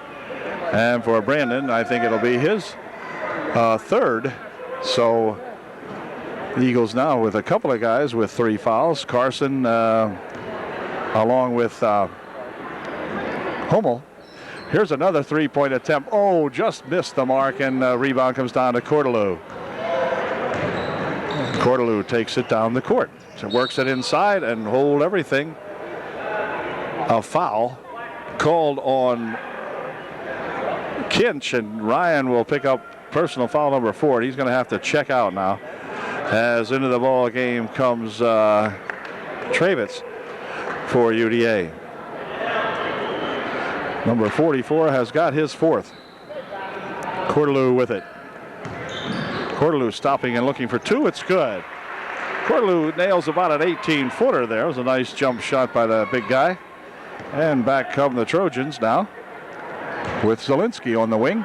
And for Brandon, I think it'll be his third. So the Eagles now with a couple of guys with 3 fouls. Carson along with Hummel. Here's another 3-point attempt. Oh, just missed the mark, and rebound comes down to Cordelou. Cordelou takes it down the court. So works it inside and hold everything. A foul called on Kinch, and Ryan will pick up personal foul number 4. He's going to have to check out now. As into the ball game comes Travitz for UDA. Number 44 has got his 4th. Cordelou with it. Cordelou stopping and looking for 2. It's good. Cordelou nails about an 18-footer there. It was a nice jump shot by the big guy. And back come the Trojans now with Zielinski on the wing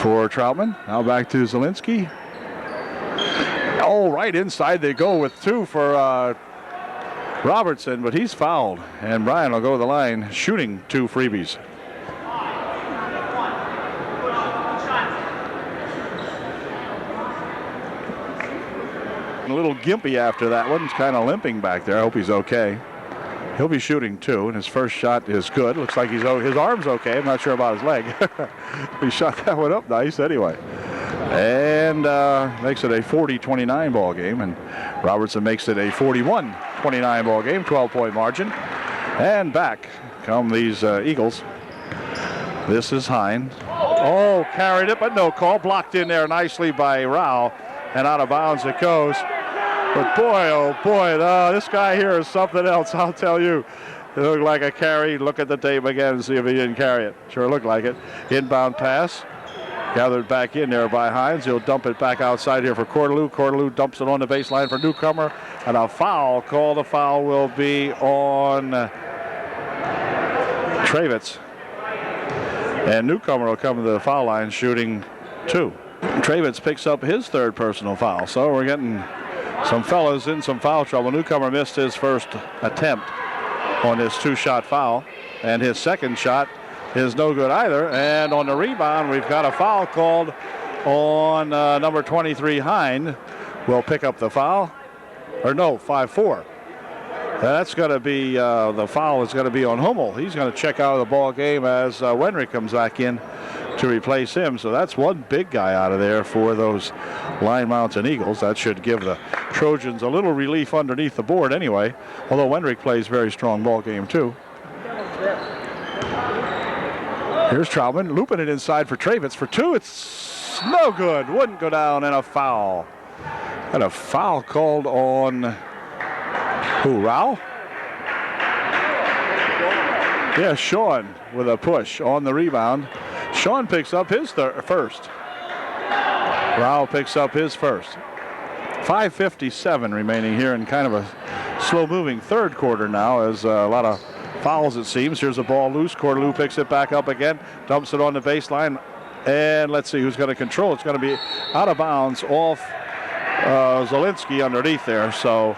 for Troutman. Now back to Zielinski. Oh, right inside they go with 2 for Robertson, but he's fouled. And Brian will go to the line shooting 2 freebies. A little gimpy after that one. He's kind of limping back there. I hope he's okay. He'll be shooting 2, and his first shot is good. Looks like his arm's okay. I'm not sure about his leg. He shot that one up nice anyway. And makes it a 40-29 ball game, and Robertson makes it a 41-29 ball game, 12-point margin. And back come these Eagles. This is Hine. Oh, carried it, but no call. Blocked in there nicely by Rao, and out of bounds it goes. But boy, oh boy, this guy here is something else, I'll tell you. It looked like a carry. Look at the tape again and see if he didn't carry it. Sure looked like it. Inbound pass. Gathered back in there by Hines. He'll dump it back outside here for Cordelou. Cordelou dumps it on the baseline for Newcomer. And a foul call. The foul will be on Travitz. And Newcomer will come to the foul line shooting 2. Travitz picks up his 3rd personal foul. So we're getting some fellas in some foul trouble. Newcomer missed his first attempt on his 2-shot foul. And his second shot is no good either. And on the rebound, we've got a foul called on number 23, Hine. Will pick up the foul. Or no, 5-4. That's going to be, the foul is going to be on Hummel. He's going to check out of the ball game as Wenrick comes back in to replace him. So that's one big guy out of there for those Line Mountain Eagles. That should give the Trojans a little relief underneath the board anyway. Although Wenrick plays very strong ball game too. Here's Troutman looping it inside for Travitz for 2. It's no good. Wouldn't go down, and a foul. And a foul called on who, Rao? Yeah, Sean with a push on the rebound. Sean picks up his first. Rao picks up his first. 5:57 remaining here in kind of a slow-moving third quarter now, as a lot of fouls it seems. Here's a ball loose. Cordelou picks it back up again, dumps it on the baseline, and let's see who's going to control. It's going to be out of bounds off Zielinski underneath there. So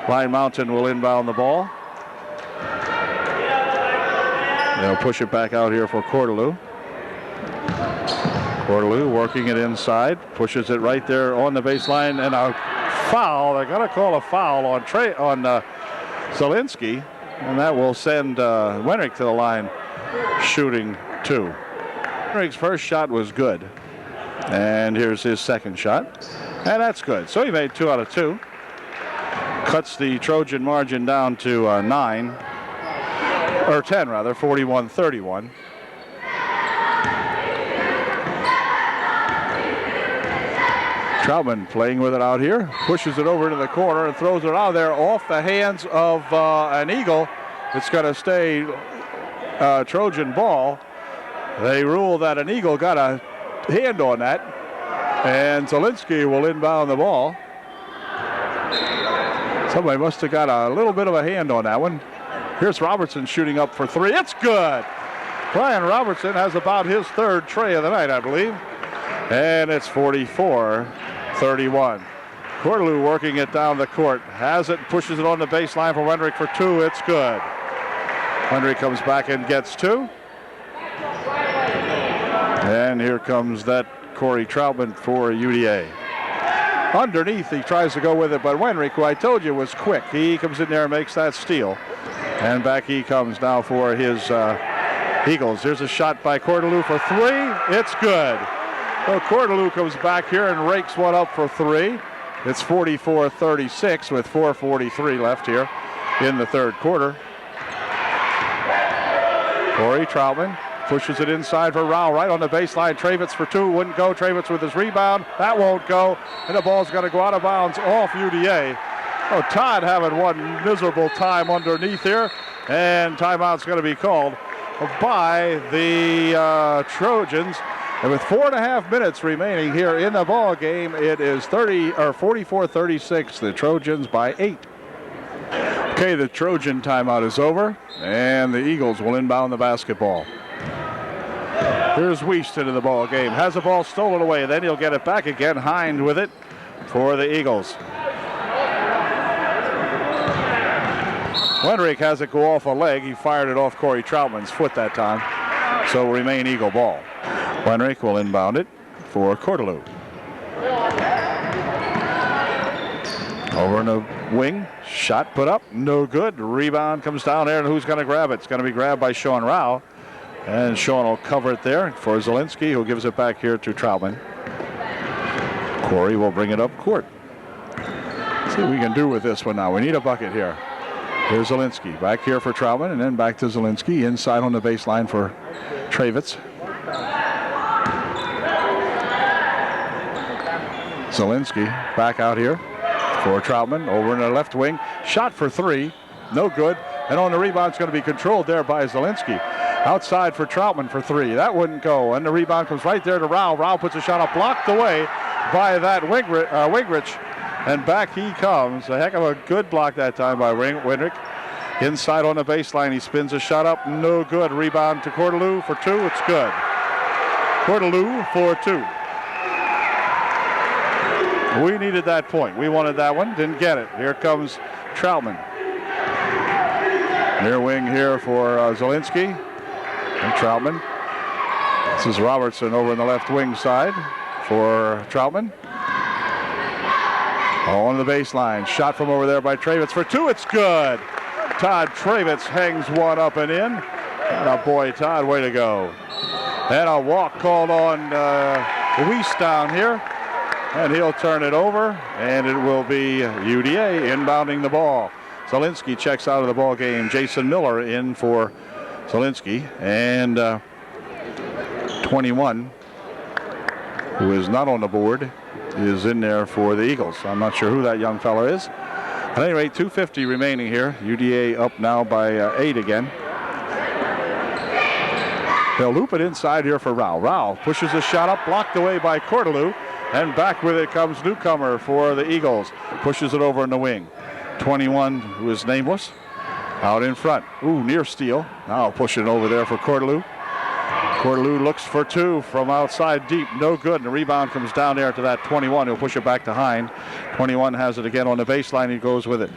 Line Mountain will inbound the ball. They'll push it back out here for Cordelou. Cordelou working it inside, pushes it right there on the baseline, and a foul. They're going to call a foul on Zielinski, and that will send Wenrick to the line shooting 2. Wenrick's first shot was good, and here's his second shot, and that's good. So he made 2 out of 2. Cuts the Trojan margin down to 10 rather, 41-31. Troutman playing with it out here, pushes it over to the corner and throws it out there off the hands of an Eagle. It's going to stay Trojan ball. They rule that an Eagle got a hand on that, and Zielinski will inbound the ball. Somebody must have got a little bit of a hand on that one. Here's Robertson shooting up for 3. It's good. Brian Robertson has about his 3rd tray of the night, I believe. And it's 44-31. Cordelou working it down the court. Has it, pushes it on the baseline for Wenrick for 2. It's good. Wenrick comes back and gets 2. And here comes that Corey Troutman for UDA. Underneath, he tries to go with it, but Wenrick, who I told you was quick, he comes in there and makes that steal. And back he comes now for his Eagles. Here's a shot by Cordelou for 3. It's good. So Cordelou comes back here and rakes one up for 3. It's 44-36 with 4:43 left here in the 3rd quarter. Corey Troutman pushes it inside for Rao, right on the baseline. Travitz for 2, wouldn't go. Travitz with his rebound. That won't go. And the ball's going to go out of bounds off UDA. Oh, Todd having one miserable time underneath here. And timeout's going to be called by the Trojans. And with 4.5 minutes remaining here in the ball game, it is 44-36. The Trojans by 8. Okay, the Trojan timeout is over, and the Eagles will inbound the basketball. Here's Wiest into the ball game. Has the ball stolen away. Then he'll get it back again. Hind with it for the Eagles. Wenrick has it go off a leg. He fired it off Corey Troutman's foot that time. So will remain Eagle ball. Wenrick will inbound it for Cordelou. Over in the wing. Shot put up. No good. Rebound comes down there, and who's going to grab it? It's going to be grabbed by Sean Rao. And Sean will cover it there for Zielinski, who gives it back here to Troutman. Corey will bring it up court. Let's see what we can do with this one now. We need a bucket here. Here's Zielinski. Back here for Troutman, and then back to Zielinski. Inside on the baseline for Travitz. Zielinski back out here for Troutman. Over in the left wing. Shot for 3. No good. And on the rebound, it's going to be controlled there by Zielinski. Outside for Troutman for 3. That wouldn't go. And the rebound comes right there to Rao. Rao puts a shot up, blocked away by that Wingrich. And back he comes. A heck of a good block that time by Winrick. Inside on the baseline, he spins a shot up. No good. Rebound to Cordelou for 2. It's good. Cordelou for 2. We needed that point. We wanted that one. Didn't get it. Here comes Troutman. Near wing here for Zielinski. And Troutman. This is Robertson over in the left wing side for Troutman. On the baseline. Shot from over there by Travitz for 2. It's good. Todd Travitz hangs one up and in. Oh boy, Todd, way to go. And a walk called on Wiest down here. And he'll turn it over. And it will be UDA inbounding the ball. Zielinski checks out of the ball game. Jason Miller in for Zielinski. And 21, who is not on the board, is in there for the Eagles. I'm not sure who that young fella is. At any rate, 2:50 remaining here. UDA up now by 8 again. They'll loop it inside here for Rao. Rao pushes a shot up, blocked away by Cordelou. And back with it comes newcomer for the Eagles. Pushes it over in the wing. 21, who is nameless, out in front. Ooh, near steal. Now pushing over there for Cordelou. Cordelou looks for 2 from outside deep. No good. And the rebound comes down there to that 21. He'll push it back to Hind. 21 has it again on the baseline. He goes with it.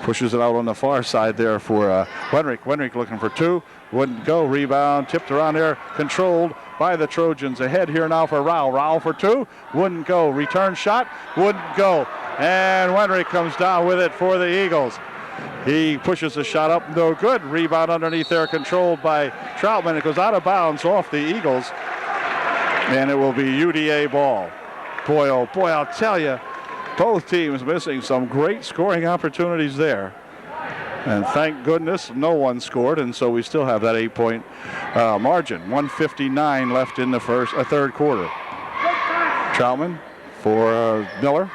Pushes it out on the far side there for Wenrick. Wenrick looking for 2. Wouldn't go. Rebound tipped around there. Controlled by the Trojans. Ahead here now for Rao. Rao for two. Wouldn't go. Return shot. Wouldn't go. And Wenrick comes down with it for the Eagles. He pushes the shot up. No good. Rebound underneath there, controlled by Troutman. It goes out of bounds off the Eagles. And it will be UDA ball. Boy, oh boy, I'll tell you, both teams missing some great scoring opportunities there. And thank goodness no one scored, and so we still have that 8-point margin. 1:59 left in the third quarter. Troutman for Miller.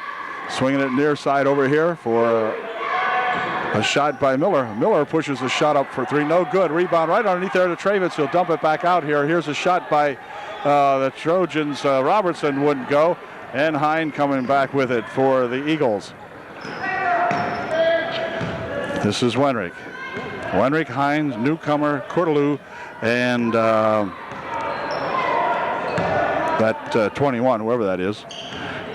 Swinging it near side over here for a shot by Miller. Miller pushes the shot up for three. No good. Rebound right underneath there to Travitz. He'll dump it back out here. Here's a shot by the Trojans. Robertson wouldn't go. And Hine coming back with it for the Eagles. This is Wenrick. Wenrick, Hines, newcomer, Cordelou, and that 21, whoever that is.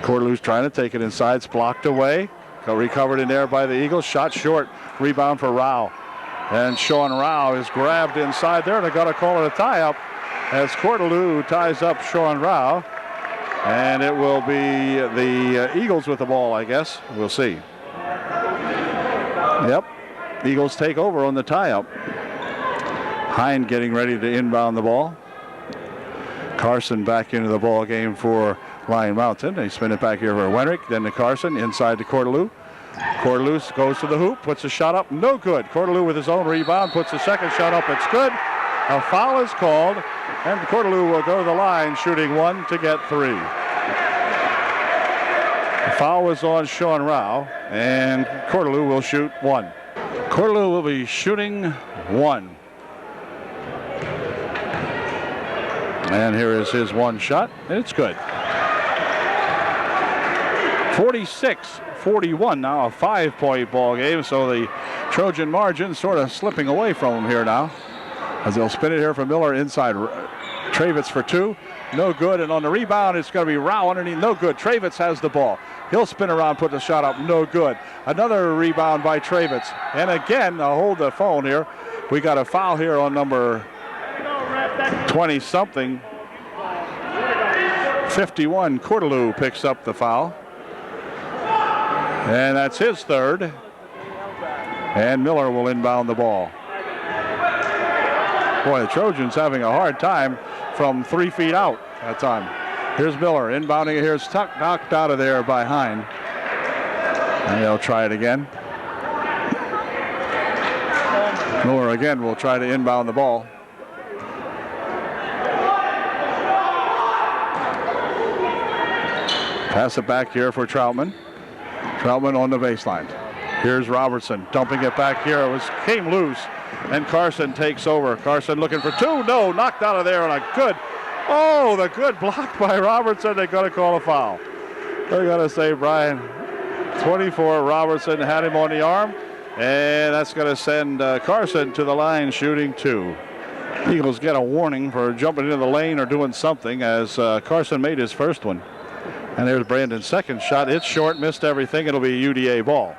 Cordelou's trying to take it inside. It's blocked away. Recovered in there by the Eagles. Shot short. Rebound for Rao. And Sean Rao is grabbed inside there. They're going to call it a tie-up as Cordelou ties up Sean Rao. And it will be the Eagles with the ball, I guess. We'll see. Yep. Eagles take over on the tie-up. Hine getting ready to inbound the ball. Carson back into the ball game for Lion Mountain. They spin it back here for Wenrick. Then to Carson. Inside to Cordelou. Cordelou goes to the hoop. Puts a shot up. No good. Cordelou with his own rebound. Puts the second shot up. It's good. A foul is called. And Cordelou will go to the line shooting one to get three. The foul was on Sean Rao. And Cordelou will shoot one. Cordelou will be shooting one. And here is his one shot. And it's good. 46-41 now, a 5-point ball game. So the Trojan margin sort of slipping away from them here now. As they'll spin it here for Miller inside. Travitz for two. No good. And on the rebound, it's going to be Rao underneath. No good. Travitz has the ball. He'll spin around, put the shot up. No good. Another rebound by Travitz. And again, I'll hold the phone here. We got a foul here on number 20-something. 51. Cordelou picks up the foul. And that's his third. And Miller will inbound the ball. Boy, the Trojans having a hard time from 3 feet out that time. Here's Miller inbounding it. Here's Tuck knocked out of there by Hine. And they'll try it again. Miller again will try to inbound the ball. Pass it back here for Troutman. Troutman on the baseline. Here's Robertson dumping it back here. It came loose. And Carson takes over. Carson looking for two. No, knocked out of there on a good. Oh, the good block by Robertson. They're going to call a foul. They're going to say, Brian, 24, Robertson had him on the arm. And that's going to send Carson to the line shooting two. Eagles get a warning for jumping into the lane or doing something as Carson made his first one. And there's Brandon's second shot. It's short, missed everything. It'll be a UDA ball.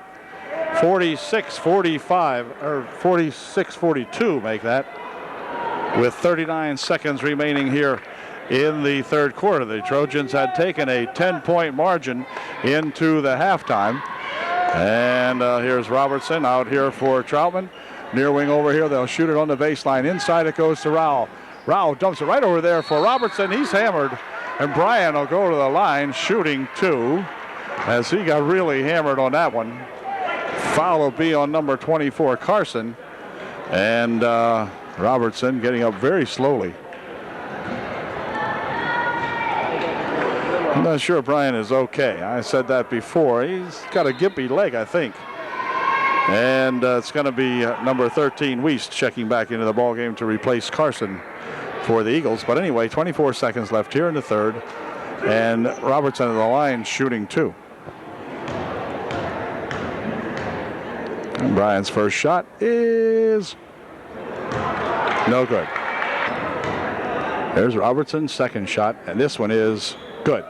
46-45, or 46-42 make that. With 39 seconds remaining here in the third quarter. The Trojans had taken a 10-point margin into the halftime. And here's Robertson out here for Troutman. Near wing over here. They'll shoot it on the baseline. Inside it goes to Rao. Rao dumps it right over there for Robertson. He's hammered. And Bryan will go to the line shooting two as he got really hammered on that one. Foul will be on number 24, Carson. And Robertson getting up very slowly. I'm not sure Bryan is okay. I said that before. He's got a gimpy leg, I think. And it's going to be number 13, Wiest, checking back into the ballgame to replace Carson for the Eagles. But anyway, 24 seconds left here in the third. And Robertson at the line shooting two. And Bryan's first shot is no good. There's Robertson's second shot, and this one is good.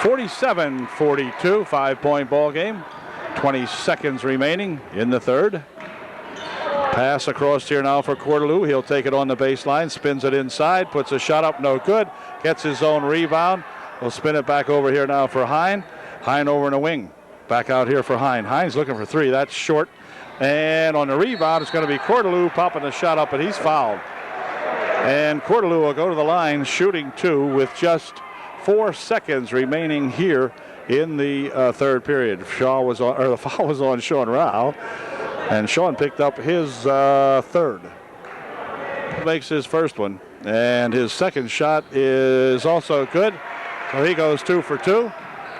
47-42, 5-point ball game. 20 seconds remaining in the third. Pass across here now for Cordelou. He'll take it on the baseline, spins it inside, puts a shot up, no good. Gets his own rebound. We'll spin it back over here now for Hine. Hine over in the wing. Back out here for Hine. Hine's looking for three. That's short. And on the rebound, it's going to be Cordelou popping the shot up, and he's fouled. And Cordelou will go to the line, shooting two with just 4 seconds remaining here in the third period. The foul was on Sean Rao, and Sean picked up his third. Makes his first one, and his second shot is also good. So he goes 2 for 2.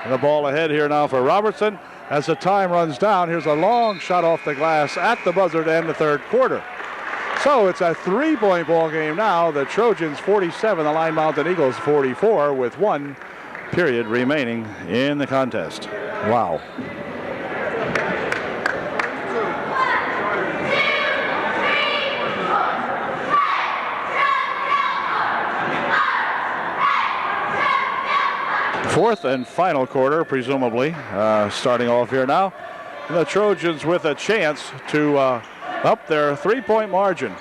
And the ball ahead here now for Robertson. As the time runs down, here's a long shot off the glass at the buzzer to end the third quarter. So it's a 3-point ball game now. The Trojans 47, the Line Mountain Eagles 44, with 1 period remaining in the contest. Wow. Fourth and final quarter, presumably, starting off here now. The Trojans with a chance to up their 3-point margin.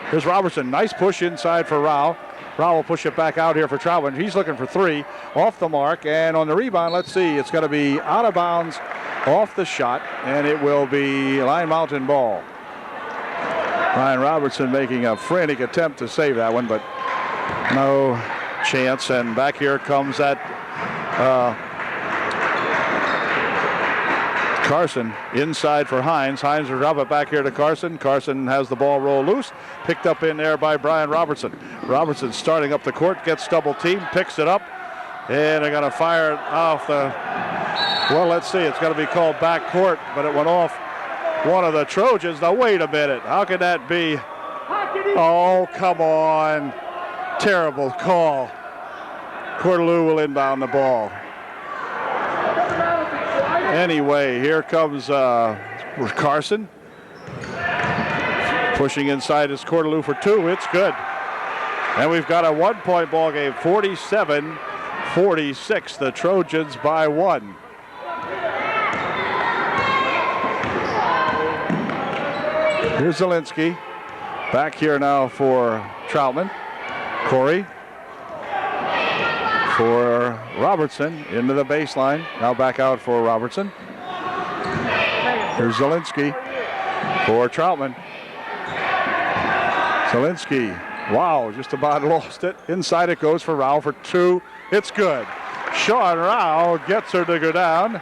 Here's Robertson, nice push inside for Rao. Rao will push it back out here for Troutman. He's looking for 3, off the mark, and on the rebound, let's see, it's going to be out of bounds off the shot, and it will be Line Mountain ball. Ryan Robertson making a frantic attempt to save that one, but no chance, and back here comes that Carson inside for Hines. Hines will drop it back here to Carson. Carson has the ball roll loose. Picked up in there by Brian Robertson. Robertson starting up the court, gets double teamed, picks it up, and they're going to fire it off the, well, let's see, it's going to be called back court, but it went off one of the Trojans. Now, wait a minute. How could that be? Oh, come on. Terrible call. Cordelou will inbound the ball. Anyway, here comes Carson. Pushing inside is Cordelou for 2. It's good. And we've got a 1-point ball game, 47-46. The Trojans by 1. Here's Zielinski. Back here now for Troutman. Corey. For Robertson into the baseline. Now back out for Robertson. Here's Zielinski for Troutman. Zielinski, wow, just about lost it. Inside it goes for Rao for 2. It's good. Sean Rao gets her to go down.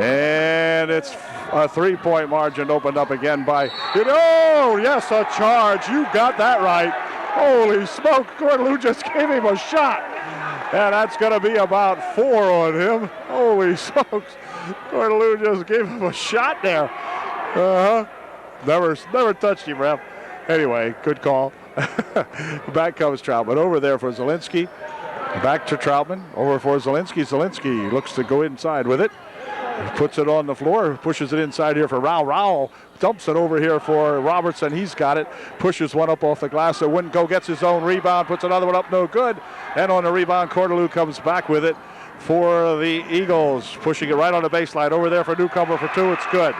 And it's a 3-point margin opened up again by, yes, a charge. You got that right. Holy smoke, Cordelou just gave him a shot. And that's going to be about 4 on him. Holy smokes. Cordelou just gave him a shot there. Never touched him, ref. Anyway, good call. Back comes Troutman. Over there for Zielinski. Back to Troutman. Over for Zielinski. Zielinski looks to go inside with it. Puts it on the floor. Pushes it inside here for Rao. Rao dumps it over here for Robertson. He's got it. Pushes one up off the glass. It wouldn't go. Gets his own rebound. Puts another one up. No good. And on the rebound, Cordelou comes back with it for the Eagles. Pushing it right on the baseline. Over there for Newcomer for 2. It's good.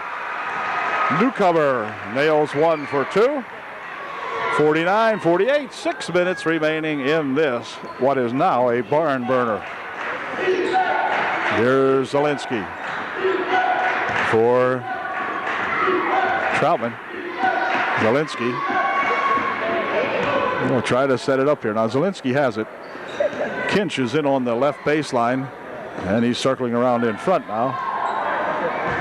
Newcomer nails 1 for 2. 49-48. 6 minutes remaining in this, what is now a barn burner. Here's Zielinski for Troutman. Zielinski will try to set it up here. Now Zielinski has it. Kinch is in on the left baseline, and he's circling around in front now.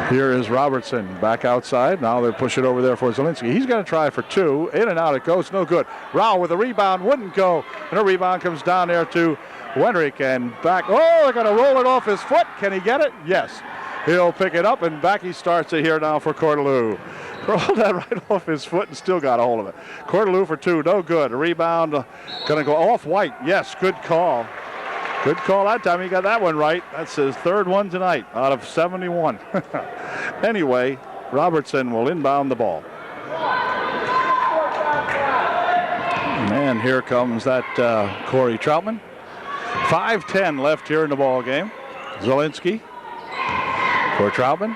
Here is Robertson back outside. Now they push it over there for Zielinski. He's going to try for 2. In and out it goes. No good. Rao with a rebound. Wouldn't go. And a rebound comes down there to Wenrick and back. Oh, they're going to roll it off his foot. Can he get it? Yes. He'll pick it up, and back he starts it here now for Cordelou. Rolled that right off his foot and still got a hold of it. Cordelou for 2. No good. A rebound going to go off White. Yes, good call. Good call that time. He got that one right. That's his 3rd one tonight out of 71. Anyway, Robertson will inbound the ball. And here comes that Corey Troutman. 5:10 left here in the ball game. Zielinski for Troutman.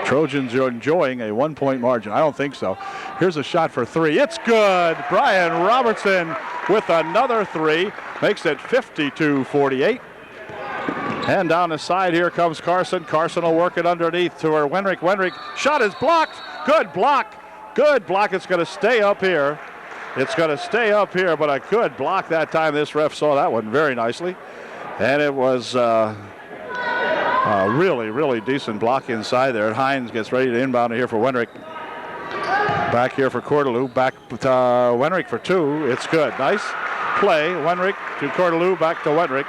Trojans are enjoying a 1-point margin. I don't think so. Here's a shot for three. It's good. Brian Robertson with another three. Makes it 52-48. And down the side here comes Carson. Carson will work it underneath to her Wenrick. Wenrick, shot is blocked. Good block. Good block. It's going to stay up here. It's going to stay up here, but a good block that time. This ref saw that one very nicely. And it was a really, really decent block inside there. Hines gets ready to inbound here for Wenrick. Back here for Cordelou. Back to Wenrick for two. It's good. Nice play. Wenrick to Cordelou. Back to Wenrick.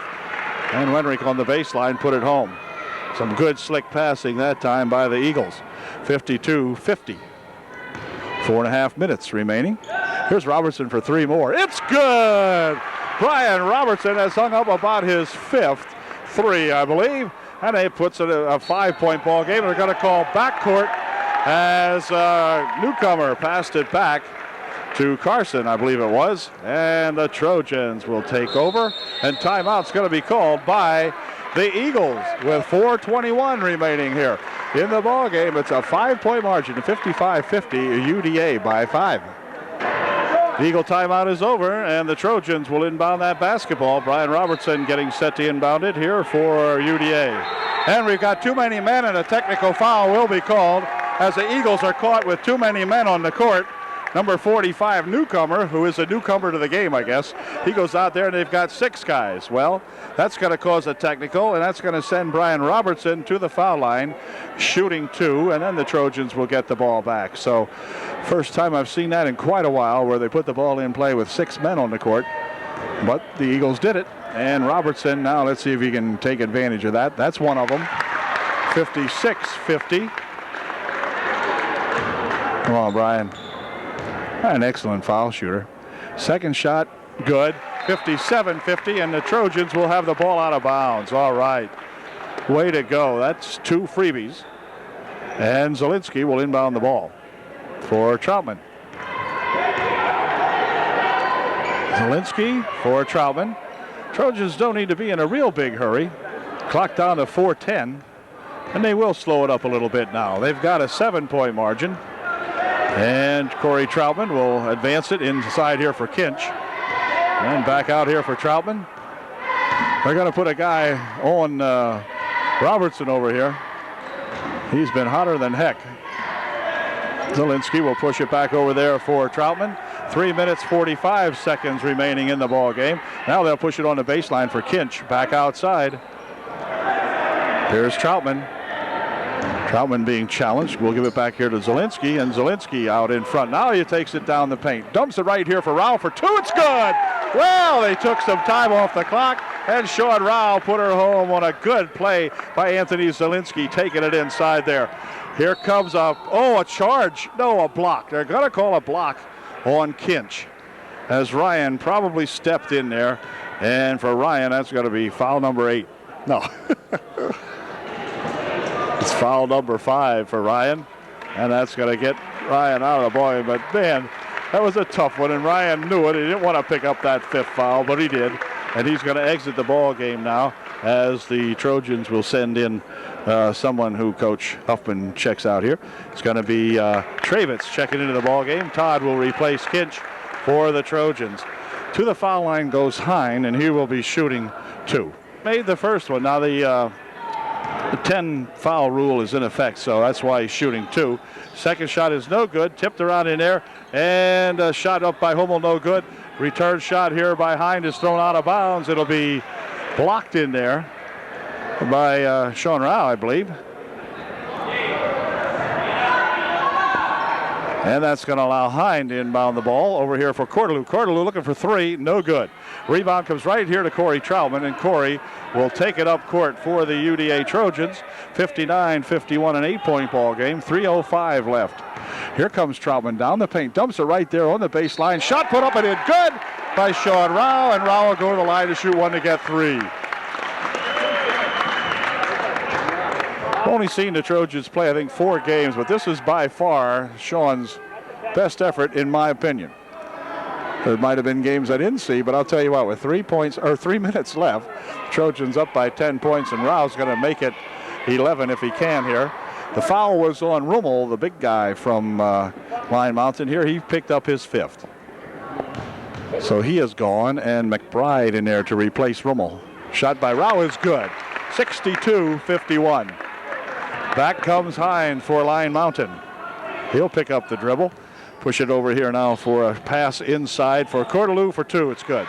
And Wenrick on the baseline put it home. Some good slick passing that time by the Eagles. 52-50. 4.5 minutes remaining. Here's Robertson for three more. It's good! Brian Robertson has hung up about his fifth three, I believe. And it puts it a 5-point ball game. They're going to call backcourt as Newcomer passed it back to Carson, I believe it was. And the Trojans will take over. And timeout's going to be called by the Eagles with 4:21 remaining here in the ball game. It's a 5-point margin, 55-50, UDA by 5. The Eagle timeout is over, and the Trojans will inbound that basketball. Brian Robertson getting set to inbound it here for UDA. And we've got too many men, and a technical foul will be called as the Eagles are caught with too many men on the court. Number 45, Newcomer, who is a newcomer to the game, I guess. He goes out there, and they've got 6 guys. Well, that's going to cause a technical, and that's going to send Brian Robertson to the foul line, shooting 2, and then the Trojans will get the ball back. So, first time I've seen that in quite a while where they put the ball in play with 6 men on the court. But the Eagles did it, and Robertson, now let's see if he can take advantage of that. That's one of them. 56-50. Come on, Brian. An excellent foul shooter. Second shot, good. 57-50, and the Trojans will have the ball out of bounds. All right. Way to go. That's 2 freebies. And Zielinski will inbound the ball for Troutman. Zielinski for Troutman. Trojans don't need to be in a real big hurry. Clock down to 4:10, and they will slow it up a little bit now. They've got a 7-point margin. And Corey Troutman will advance it inside here for Kinch. And back out here for Troutman. They're going to put a guy on Robertson over here. He's been hotter than heck. Zielinski will push it back over there for Troutman. 3 minutes, 45 seconds remaining in the ball game. Now they'll push it on the baseline for Kinch. Back outside. Here's Troutman. Troutman being challenged. We'll give it back here to Zielinski, and Zielinski out in front. Now he takes it down the paint. Dumps it right here for Rao for 2. It's good! Well, they took some time off the clock, and Sean Rao put her home on a good play by Anthony Zielinski, taking it inside there. Here comes a charge. No, a block. They're going to call a block on Kinch, as Ryan probably stepped in there. And for Ryan, that's going to be foul number 8. No. It's foul number 5 for Ryan, and that's going to get Ryan out of the ball game. But, man, that was a tough one, and Ryan knew it. He didn't want to pick up that 5th foul, but he did. And he's going to exit the ball game now as the Trojans will send in someone who Coach Huffman checks out here. It's going to be Travitz checking into the ball game. Todd will replace Kinch for the Trojans. To the foul line goes Hine, and he will be shooting 2. Made the first one. Now the 10 foul rule is in effect, so that's why he's shooting 2. Second shot is no good. Tipped around in there, and a shot up by Hummel, no good. Return shot here by Hind is thrown out of bounds. It'll be blocked in there by Sean Rao, I believe. And that's going to allow Hind to inbound the ball over here for Cordelou. Cordelou looking for 3, no good. Rebound comes right here to Corey Troutman, and Corey will take it up court for the UDA Trojans. 59-51, an 8-point ball game. 3:05 left. Here comes Troutman down the paint, dumps it right there on the baseline. Shot put up and in, good by Sean Rao, and Rao will go to the line to shoot 1 to get 3. Only seen the Trojans play, I think, 4 games, but this is by far Sean's best effort, in my opinion. There might have been games I didn't see, but I'll tell you what, with 3 minutes left, Trojans up by 10 points, and Rao's going to make it 11 if he can here. The foul was on Rummel, the big guy from Line Mountain here. He picked up his 5th. So he is gone, and McBride in there to replace Rummel. Shot by Rao is good. 62-51. Back comes Hind for Line Mountain. He'll pick up the dribble. Push it over here now for a pass inside for Cordelou for 2. It's good.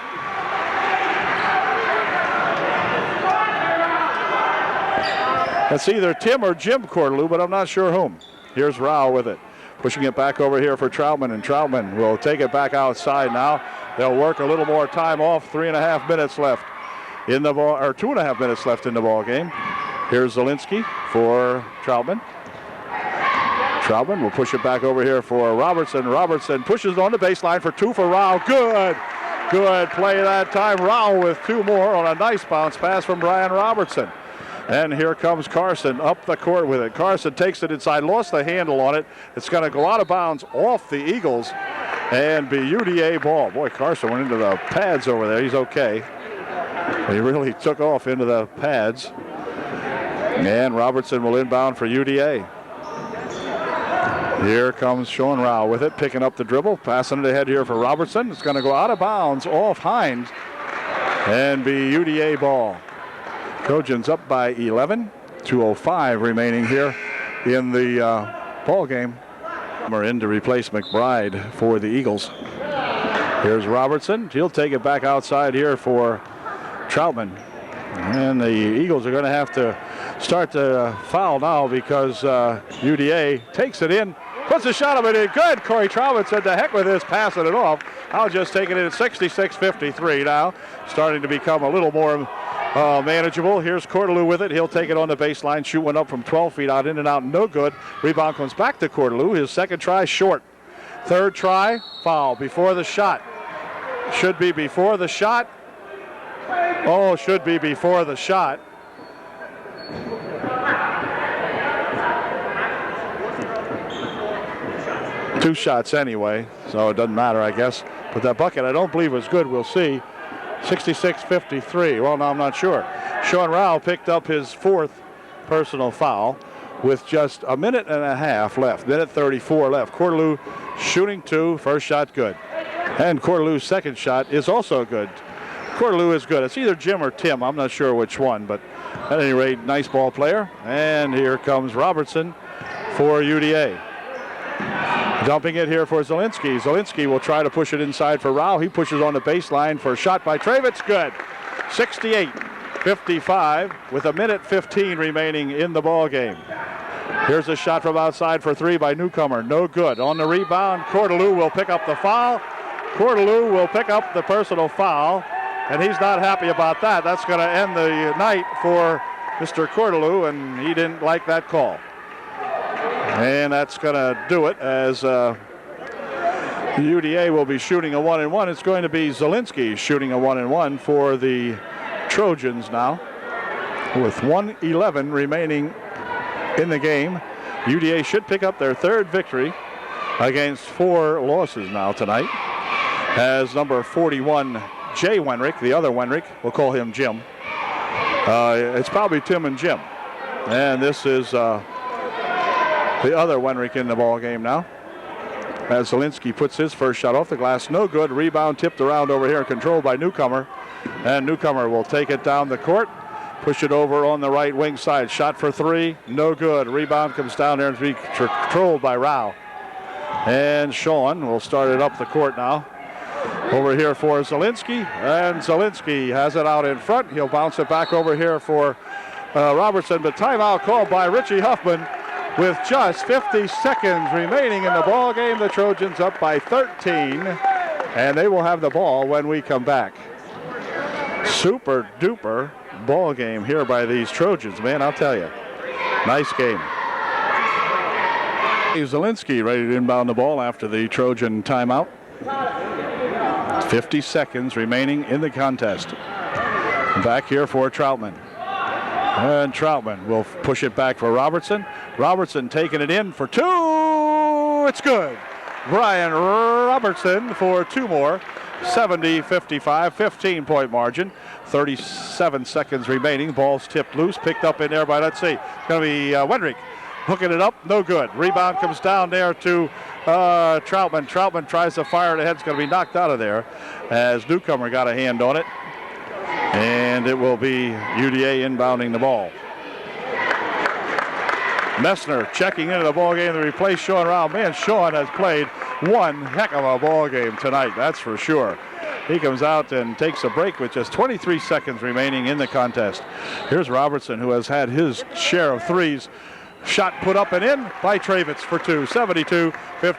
That's either Tim or Jim Cordelou, but I'm not sure whom. Here's Rao with it. Pushing it back over here for Troutman, and Troutman will take it back outside now. They'll work a little more time off. 3.5 minutes left in the ball, or 2.5 minutes left in the ball game. Here's Zielinski for Troutman. Troutman will push it back over here for Robertson. Robertson pushes on the baseline for 2 for Rao. Good. Good play that time. Rao with 2 more on a nice bounce pass from Brian Robertson. And here comes Carson up the court with it. Carson takes it inside, lost the handle on it. It's going to go out of bounds off the Eagles and be UDA ball. Boy, Carson went into the pads over there. He's okay. He really took off into the pads. And Robertson will inbound for UDA. Here comes Sean Rao with it, picking up the dribble, passing it ahead here for Robertson. It's going to go out of bounds off Hind and be UDA ball. Trojans up by 11. 2:05 remaining here in the ball game. We're in to replace McBride for the Eagles. Here's Robertson. He'll take it back outside here for Troutman. And the Eagles are going to have to start the foul now because UDA takes it in, puts a shot of it in. Good. Corey Troutman said, "The heck with this, passing it off. I'll just take it in at 66-53 now." Starting to become a little more manageable. Here's Cordelou with it. He'll take it on the baseline. Shoot one up from 12 feet out, in and out, no good. Rebound comes back to Cordelou. His second try short. Third try, foul before the shot. Should be before the shot. Oh, should be before the shot. Two shots anyway, so it doesn't matter, I guess. But that bucket, I don't believe was good. We'll see. 66-53. Well, no, I'm not sure. Sean Rao picked up his 4th personal foul with just a minute and a half left. Minute 34 left. Cordelou shooting 2. First shot good. And Cordelou's second shot is also good. Cordelou is good. It's either Jim or Tim. I'm not sure which one, but at any rate, nice ball player. And here comes Robertson for UDA. Dumping it here for Zielinski. Zielinski will try to push it inside for Rao. He pushes on the baseline for a shot by Travitz. Good. 68-55 with a minute 15 remaining in the ball game. Here's a shot from outside for 3 by Newcomer. No good. On the rebound, Cordelou will pick up the foul. Cordelou will pick up the personal foul, and he's not happy about that. That's going to end the night for Mr. Cordelou, and he didn't like that call. And that's going to do it as UDA will be shooting a 1-and-1. It's going to be Zielinski shooting a 1-and-1 for the Trojans now. With 1:11 remaining in the game, UDA should pick up their 3rd victory against 4 losses now tonight. As number 41, Jay Wenrick, the other Wenrick, we'll call him Jim. It's probably Tim and Jim. And this is the other Wenrick in the ball game now. As Zielinski puts his first shot off the glass, no good. Rebound tipped around over here, controlled by Newcomer. And Newcomer will take it down the court, push it over on the right wing side. Shot for 3, no good. Rebound comes down there and be controlled by Rao. And Sean will start it up the court now. Over here for Zielinski, and Zielinski has it out in front. He'll bounce it back over here for Robertson, but timeout called by Richie Huffman. With just 50 seconds remaining in the ball game, the Trojans up by 13, and they will have the ball when we come back. Super duper ball game here by these Trojans, man, I'll tell you. Nice game. Zielinski ready to inbound the ball after the Trojan timeout. 50 seconds remaining in the contest. Back here for Troutman. And Troutman will push it back for Robertson. Robertson taking it in for 2. It's good. Brian Robertson for 2 more. 70-55, 15-point margin. 37 seconds remaining. Ball's tipped loose, picked up in there by, let's see, it's going to be Wenrick. hooking it up, no good. Rebound comes down there to Troutman. Troutman tries to fire it ahead. It's going to be knocked out of there as Newcomer got a hand on it. And it will be UDA inbounding the ball. Messner checking into the ball game to replace Sean Rao. Man, Sean has played one heck of a ball game tonight, that's for sure. He comes out and takes a break with just 23 seconds remaining in the contest. Here's Robertson, who has had his share of threes. Shot put up and in by Travitz for two, 72-50.